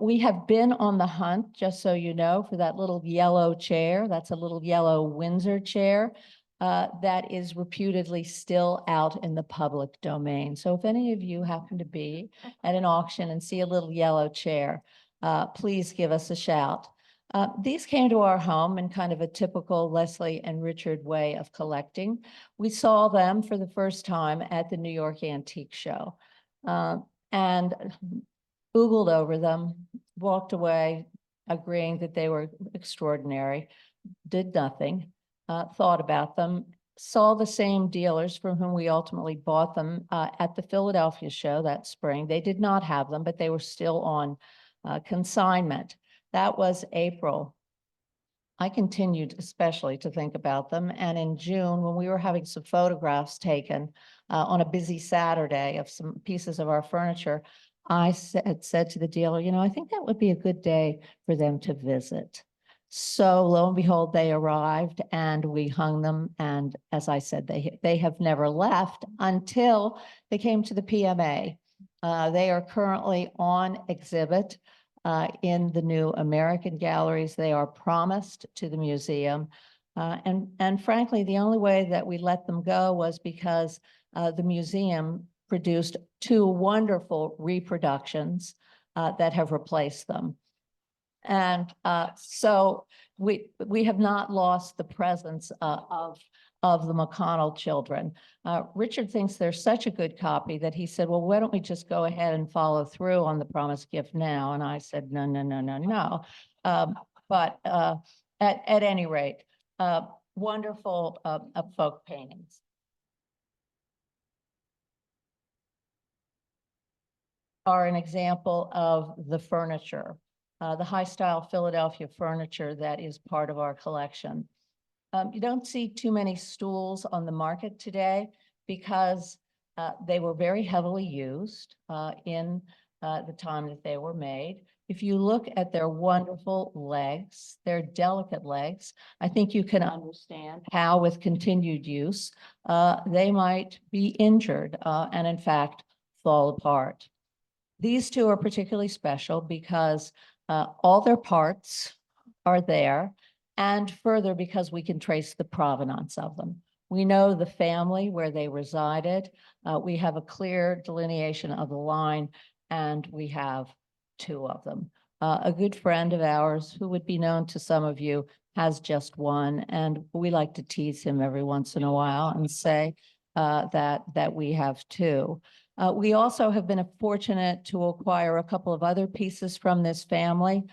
We have been on the hunt, just so you know, for that little yellow chair. That's a little yellow Windsor chair that is reputedly still out in the public domain. So if any of you happen to be at an auction and see a little yellow chair, please give us a shout. These came to our home in kind of a typical Leslie and Richard way of collecting. We saw them for the first time at the New York Antique Show and oogled over them, walked away agreeing that they were extraordinary, did nothing, thought about them, saw the same dealers from whom we ultimately bought them at the Philadelphia show that spring. They did not have them, but they were still on consignment. That was April. I continued especially to think about them. And in June, when we were having some photographs taken on a busy Saturday of some pieces of our furniture, I said to the dealer, you know, I think that would be a good day for them to visit. So lo and behold, they arrived and we hung them. And as I said, they have never left until they came to the PMA. They are currently on exhibit in the new American galleries. They are promised to the museum. And frankly, the only way that we let them go was because the museum produced 2 wonderful reproductions that have replaced them. And so we have not lost the presence of the McConnell children. Richard thinks they're such a good copy that he said, well, why don't we just go ahead and follow through on the promised gift now? And I said, no, no, no, no, no. But at any rate, wonderful folk paintings. Are an example of the furniture, the high style Philadelphia furniture that is part of our collection. You don't see too many stools on the market today because they were very heavily used in the time that they were made. If you look at their wonderful legs, their delicate legs, I think you can understand how with continued use, they might be injured and in fact fall apart. These 2 are particularly special because all their parts are there, and further because we can trace the provenance of them. We know the family where they resided. We have a clear delineation of the line, and we have 2 of them. A good friend of ours who would be known to some of you has just one, and we like to tease him every once in a while and say that we have 2. We also have been fortunate to acquire a couple of other pieces from this family.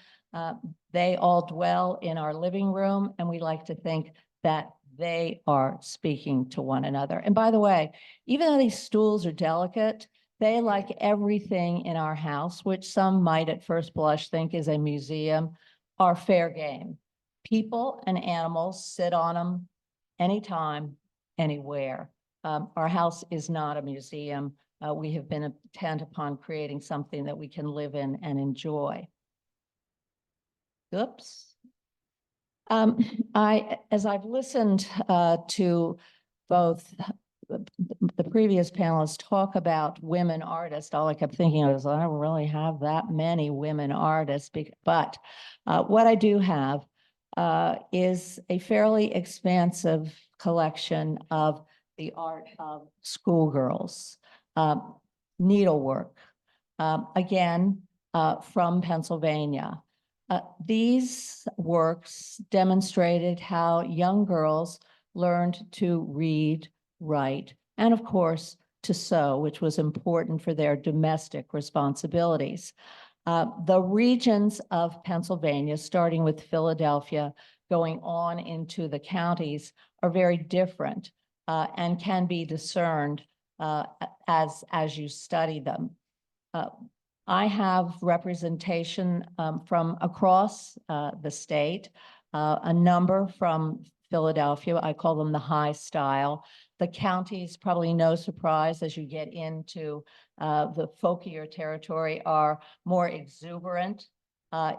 They all dwell in our living room, and we like to think that they are speaking to one another. And by the way, even though these stools are delicate, they, like everything in our house, which some might at first blush think is a museum, are fair game. People and animals sit on them anytime, anywhere. Our house is not a museum. We have been intent upon creating something that we can live in and enjoy. Oops. As I've listened to both the previous panelists talk about women artists, all I kept thinking of is I don't really have that many women artists, but what I do have is a fairly expansive collection of the art of schoolgirls, needlework, again, from Pennsylvania. These works demonstrated how young girls learned to read, write, and of course, to sew, which was important for their domestic responsibilities. The regions of Pennsylvania, starting with Philadelphia, going on into the counties, are very different and can be discerned as you study them. I have representation from across the state, a number from Philadelphia. I call them the high style. The counties, probably no surprise as you get into the folkier territory, are more exuberant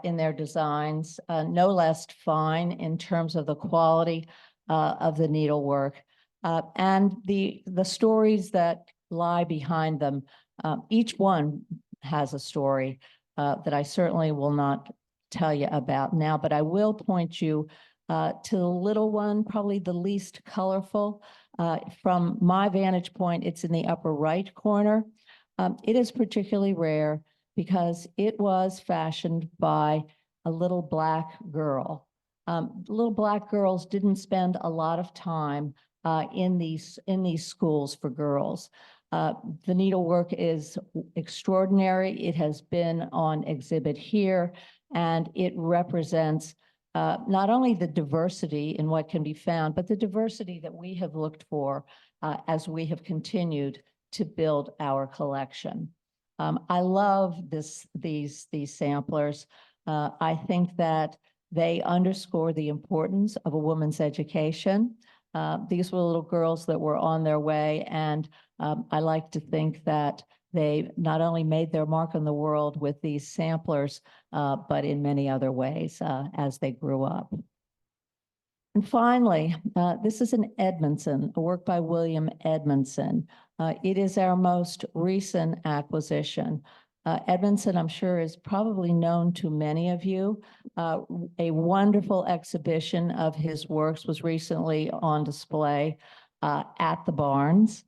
in their designs, no less fine in terms of the quality of the needlework. And the stories that lie behind them, each one has a story that I certainly will not tell you about now, but I will point you to the little one, probably the least colorful. From my vantage point, it's in the upper right corner. It is particularly rare because it was fashioned by a little Black girl. Little Black girls didn't spend a lot of time in these schools for girls. The needlework is extraordinary. It has been on exhibit here, and it represents not only the diversity in what can be found, but the diversity that we have looked for as we have continued to build our collection. I love these samplers. I think that they underscore the importance of a woman's education. These were little girls that were on their way, and I like to think that they not only made their mark on the world with these samplers, but in many other ways as they grew up. And finally, this is an Edmondson, a work by William Edmondson. It is our most recent acquisition. Edmondson, I'm sure, is probably known to many of you. A wonderful exhibition of his works was recently on display at the Barnes.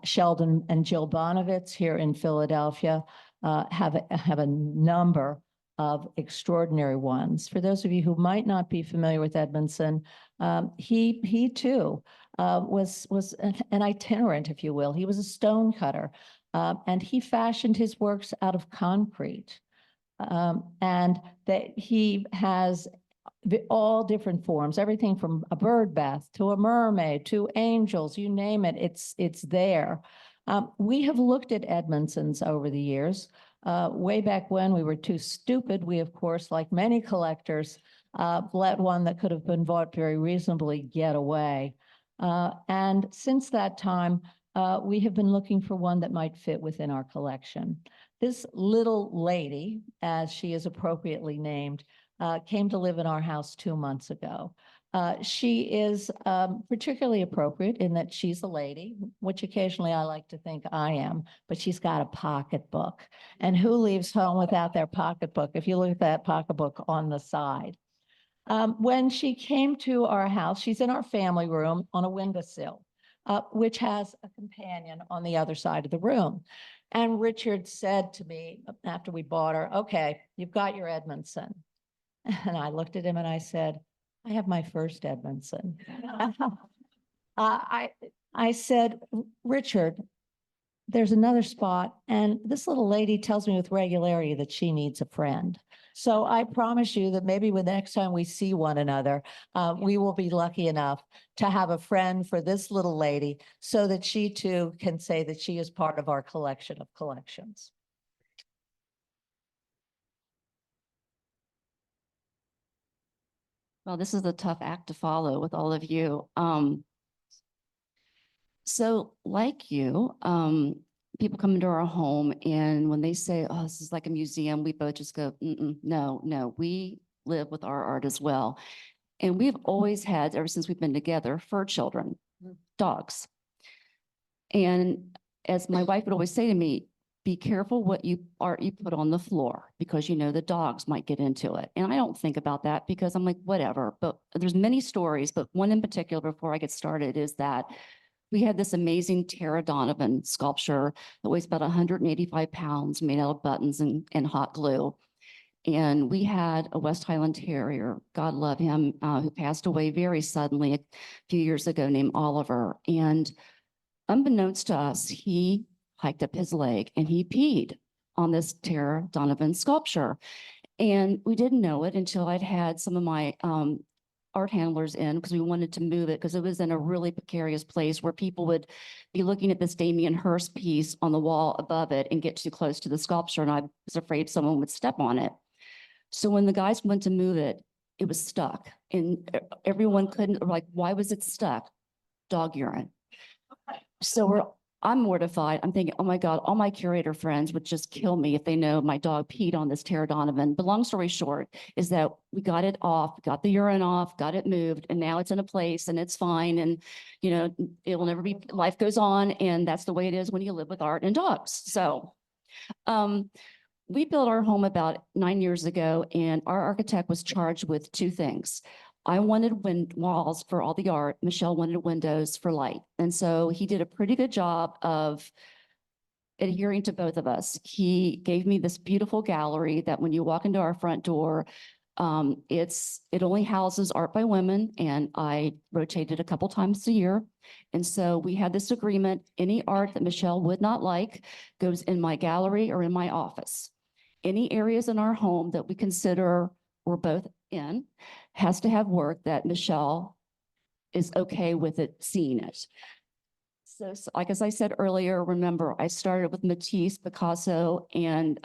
Sheldon and Jill Bonowitz here in Philadelphia have a number of extraordinary ones. For those of you who might not be familiar with Edmondson, he too was an itinerant, if you will. He was a stone cutter. And he fashioned his works out of concrete. And that he has all different forms, everything from a bird bath to a mermaid to angels, you name it, it's there. We have looked at Edmondson's over the years. Way back when we were too stupid, we, of course, like many collectors, let one that could have been bought very reasonably get away. And since that time, we have been looking for one that might fit within our collection. This little lady, as she is appropriately named, came to live in our house 2 months ago. She is particularly appropriate in that she's a lady, which occasionally I like to think I am, but she's got a pocketbook. And who leaves home without their pocketbook? If you look at that pocketbook on the side. When she came to our house, she's in our family room on a windowsill. Which has a companion on the other side of the room. And Richard said to me after we bought her, okay, you've got your Edmondson. And I looked at him and I said, I have my first Edmondson. I said, Richard, there's another spot. And this little lady tells me with regularity that she needs a friend. So I promise you that maybe the next time we see one another, we will be lucky enough to have a friend for this little lady so that she too can say that she is part of our collection of collections. Well, this is a tough act to follow with all of you. So like you, people come into our home and when they say, oh, this is like a museum, we both just go, no, we live with our art as well. And we've always had, ever since we've been together, fur children, dogs. And as my wife would always say to me, be careful what art you put on the floor, because you know the dogs might get into it. And I don't think about that because I'm like, whatever. But there's many stories, but one in particular before I get started is that we had this amazing Tara Donovan sculpture that weighs about 185 pounds, made out of buttons and hot glue. And we had a West Highland Terrier, God love him, who passed away very suddenly a few years ago, named Oliver. And unbeknownst to us, he hiked up his leg and he peed on this Tara Donovan sculpture. And we didn't know it until I'd had some of my art handlers in, because we wanted to move it because it was in a really precarious place where people would be looking at this Damien Hirst piece on the wall above it and get too close to the sculpture. And I was afraid someone would step on it. So when the guys went to move it, it was stuck and everyone couldn't, like, why was it stuck? Dog urine. So I'm mortified. I'm thinking, oh my God, all my curator friends would just kill me if they know my dog peed on this Tara Donovan. But long story short is that we got it off, got the urine off, got it moved, and now it's in a place and it's fine. And, you know, it will never be, life goes on. And that's the way it is when you live with art and dogs. So, we built our home about 9 years ago, and our architect was charged with two things. I wanted walls for all the art. Michelle wanted windows for light. And so he did a pretty good job of adhering to both of us. He gave me this beautiful gallery that when you walk into our front door, it only houses art by women, and I rotate it a couple times a year. And so we had this agreement, any art that Michelle would not like goes in my gallery or in my office. Any areas in our home that we consider we're both in has to have work that Michelle is okay with it, seeing it. So like as I said earlier, remember, I started with Matisse, Picasso, and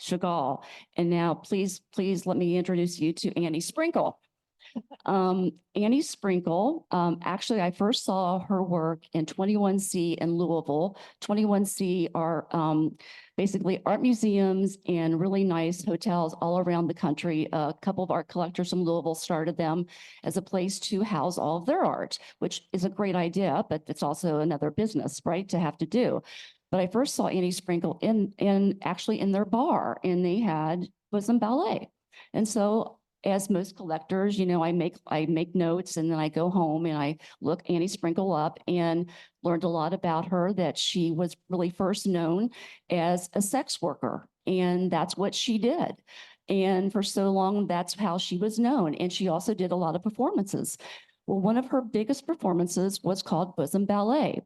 Chagall. And now please let me introduce you to Annie Sprinkle. Annie Sprinkle, actually, I first saw her work in 21C in Louisville. 21C are basically art museums and really nice hotels all around the country. A couple of art collectors from Louisville started them as a place to house all of their art, which is a great idea, but it's also another business, right, to have to do. But I first saw Annie Sprinkle actually in their bar, and they had bosom ballet. And so as most collectors, you know, I make notes, and then I go home and I look Annie Sprinkle up and learned a lot about her, that she was really first known as a sex worker, and that's what she did. And for so long, that's how she was known. And she also did a lot of performances. Well, one of her biggest performances was called Bosom Ballet.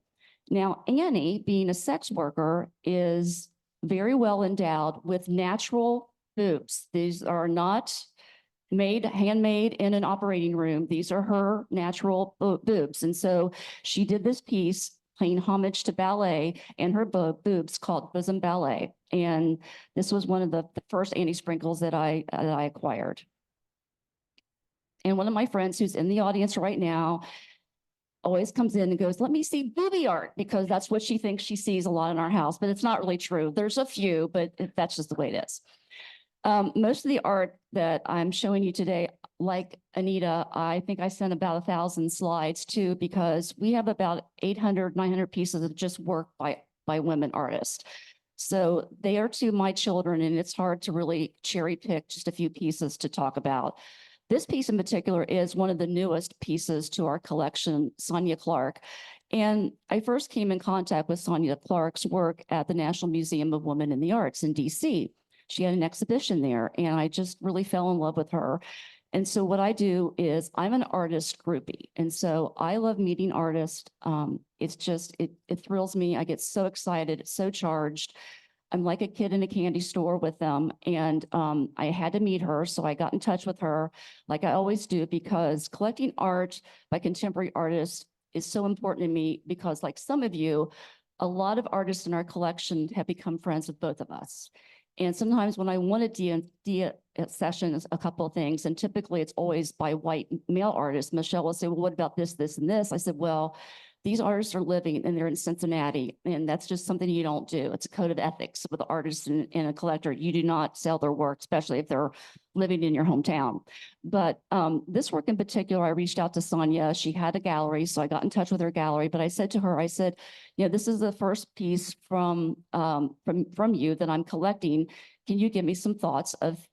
Now, Annie, being a sex worker, is very well endowed with natural boobs. These are not handmade in an operating room. These are her natural boobs. And so she did this piece paying homage to ballet and her boobs called Bosom Ballet. And this was one of the first Annie Sprinkles that I acquired. And one of my friends who's in the audience right now always comes in and goes, let me see booby art, because that's what she thinks she sees a lot in our house, but it's not really true. There's a few, but that's just the way it is. Most of the art that I'm showing you today, like Anita, I think I sent about 1,000 slides too, because we have about 800, 900 pieces of just work by women artists. So they are to my children, and it's hard to really cherry pick just a few pieces to talk about. This piece in particular is one of the newest pieces to our collection, Sonia Clark. And I first came in contact with Sonia Clark's work at the National Museum of Women in the Arts in DC. She had an exhibition there, and I just really fell in love with her. And so what I do is I'm an artist groupie. And so I love meeting artists. It's just, it thrills me. I get so excited, so charged. I'm like a kid in a candy store with them. And I had to meet her. So I got in touch with her like I always do, because collecting art by contemporary artists is so important to me, because like some of you, a lot of artists in our collection have become friends with both of us. And sometimes when I want to de-session a couple of things, and typically it's always by white male artists, Michelle will say, well, what about this, this, and this? I said, well, These artists are living and they're in Cincinnati, and that's just something you don't do. It's a code of ethics with artists and a collector. You do not sell their work, especially if they're living in your hometown. But this work in particular, I reached out to Sonia. She had a gallery, so I got in touch with her gallery. But I said to her, I said, you know, this is the first piece from you that I'm collecting. Can you give me some thoughts of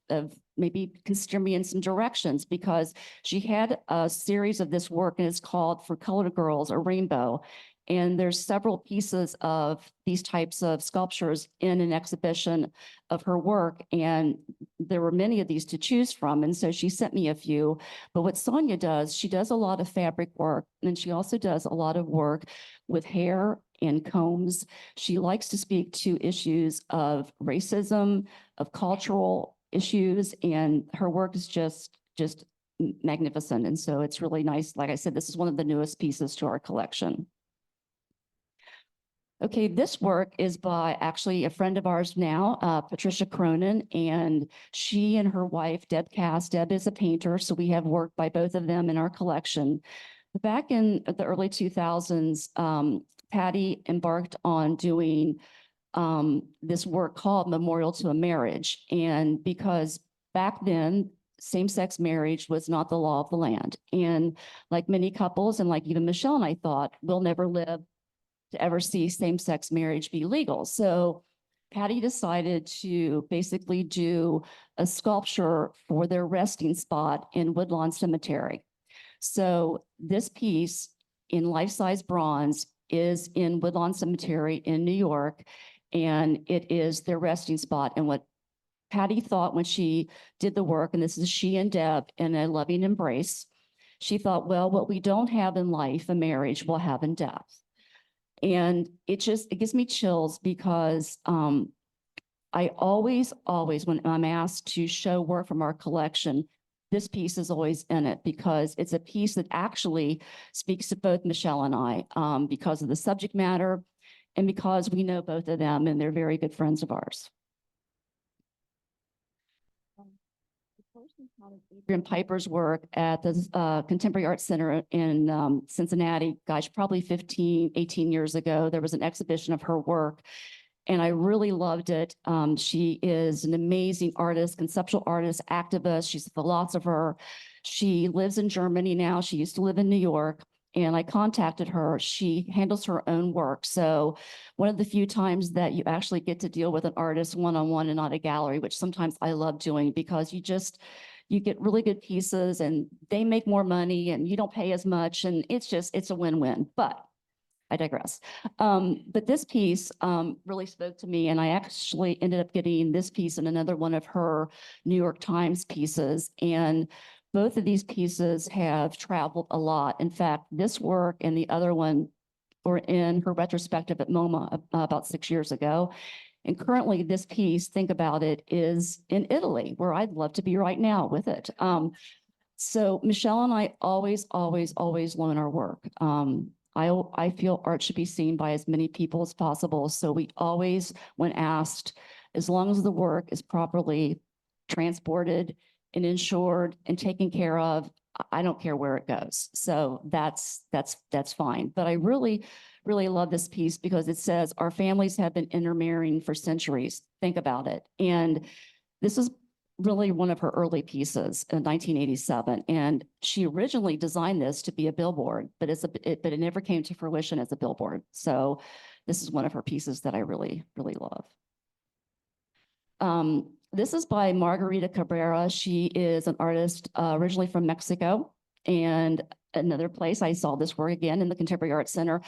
maybe consider me in some directions? Because she had a series of this work, and it's called For Colored Girls, a Rainbow. And there's several pieces of these types of sculptures in an exhibition of her work. And there were many of these to choose from. And so she sent me a few. But what Sonia does, she does a lot of fabric work, and she also does a lot of work with hair and combs. She likes to speak to issues of racism, of cultural issues, and her work is just magnificent. And so it's really nice. Like I said, this is one of the newest pieces to our collection. Okay, this work is by actually a friend of ours now, Patricia Cronin, and she and her wife, Deb Cass. Deb is a painter, so we have work by both of them in our collection. Back in the early 2000s, Patty embarked on doing this work called Memorial to a Marriage. And because back then, same-sex marriage was not the law of the land. And like many couples, and like even Michelle and I thought, we'll never live to ever see same-sex marriage be legal. So Patty decided to basically do a sculpture for their resting spot in Woodlawn Cemetery. So this piece in life-size bronze is in Woodlawn Cemetery in New York, and it is their resting spot. And what Patty thought when she did the work, and this is she and Deb in a loving embrace, she thought, well, what we don't have in life, a marriage, we'll have in death. And it gives me chills because I always, when I'm asked to show work from our collection, this piece is always in it because it's a piece that actually speaks to both Michelle and I because of the subject matter and because we know both of them and they're very good friends of ours. Adrian Piper's work at the Contemporary Art Center in Cincinnati, gosh, probably 15, 18 years ago. There was an exhibition of her work, and I really loved it. She is an amazing artist, conceptual artist, activist. She's a philosopher. She lives in Germany now. She used to live in New York, and I contacted her. She handles her own work. So one of the few times that you actually get to deal with an artist one-on-one and not a gallery, which sometimes I love doing because you get really good pieces and they make more money and you don't pay as much. And it's a win-win, but I digress. But this piece really spoke to me, and I actually ended up getting this piece and another one of her New York Times pieces. And both of these pieces have traveled a lot. In fact, this work and the other one were in her retrospective at MoMA about 6 years ago. And currently this piece, think about it, is in Italy, where I'd love to be right now with it. So Michelle and I always loan our work. I feel art should be seen by as many people as possible. So we always, when asked, as long as the work is properly transported and insured and taken care of, I don't care where it goes. So that's fine. But I really love this piece because it says our families have been intermarrying for centuries. Think about it. And this is really one of her early pieces in 1987. And she originally designed this to be a billboard, but it never came to fruition as a billboard. So this is one of her pieces that I really love. This is by Margarita Cabrera. She is an artist originally from Mexico. And another place I saw this work again in the Contemporary Art Center.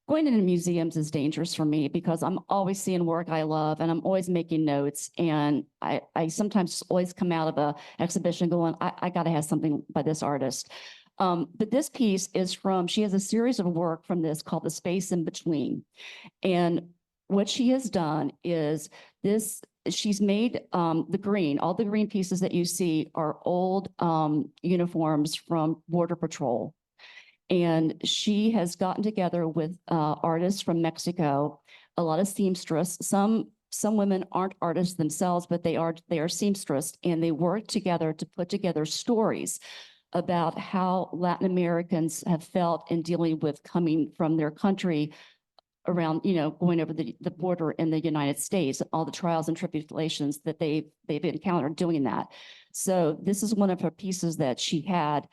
Going into museums is dangerous for me because I'm always seeing work I love and I'm always making notes. And I sometimes always come out of an exhibition going, I got to have something by this artist. But this piece is she has a series of work from this called The Space in Between. And what she has done is she's made all the green pieces that you see are old uniforms from Border Patrol. And she has gotten together with artists from Mexico, a lot of seamstress. Some women aren't artists themselves, but they are seamstress, and they work together to put together stories about how Latin Americans have felt in dealing with coming from their country around, going over the border in the United States, all the trials and tribulations that they've encountered doing that. So this is one of her pieces that she had.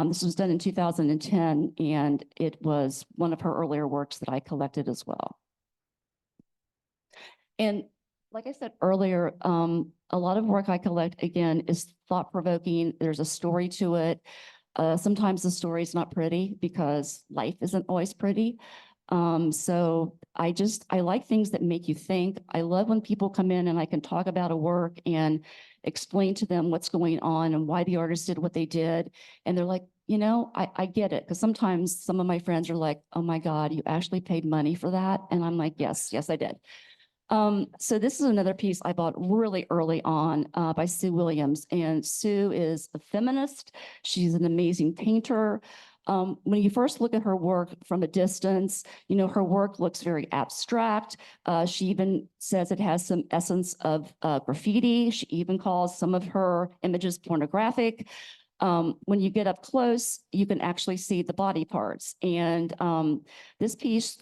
This was done in 2010, and it was one of her earlier works that I collected as well. And like I said earlier, a lot of work I collect, again, is thought-provoking. There's a story to it. Sometimes the story is not pretty because life isn't always pretty. So I like things that make you think. I love when people come in and I can talk about a work and explain to them what's going on and why the artist did what they did. And they're like, I get it. Because sometimes some of my friends are like, oh my God, you actually paid money for that? And I'm like, yes, I did. So this is another piece I bought really early on by Sue Williams. And Sue is a feminist. She's an amazing painter. When you first look at her work from a distance, her work looks very abstract. She even says it has some essence of graffiti. She even calls some of her images pornographic. When you get up close, you can actually see the body parts. And this piece,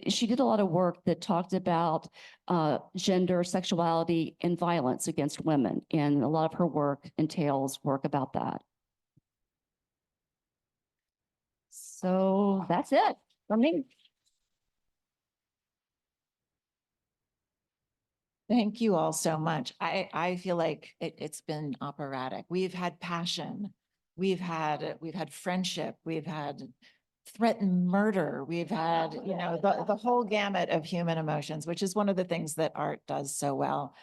she did a lot of work that talked about gender, sexuality, and violence against women. And a lot of her work entails work about that. So that's it for me. Thank you all so much. I feel like it's been operatic. We've had passion. We've had friendship. We've had threatened murder. We've had, the whole gamut of human emotions, which is one of the things that art does so well.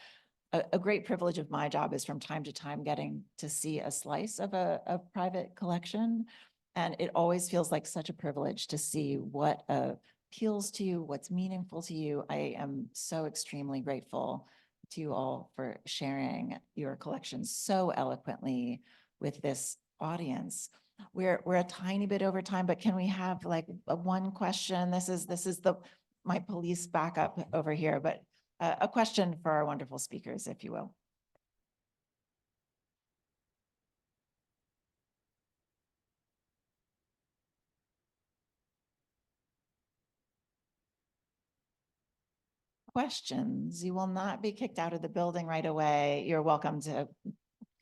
A great privilege of my job is from time to time getting to see a slice of a private collection. And it always feels like such a privilege to see what appeals to you, what's meaningful to you. I am so extremely grateful to you all for sharing your collections so eloquently with this audience. We're a tiny bit over time, but can we have like one question? This is my police backup over here, but a question for our wonderful speakers, if you will. Questions? You will not be kicked out of the building right away. You're welcome to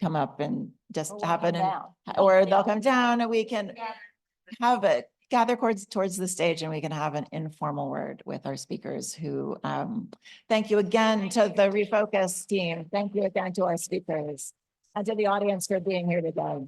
come up and just have it, or they'll come down and we can have it, gather towards the stage and we can have an informal word with our speakers who, thank you again to the Refocus team. Thank you again to our speakers and to the audience for being here today.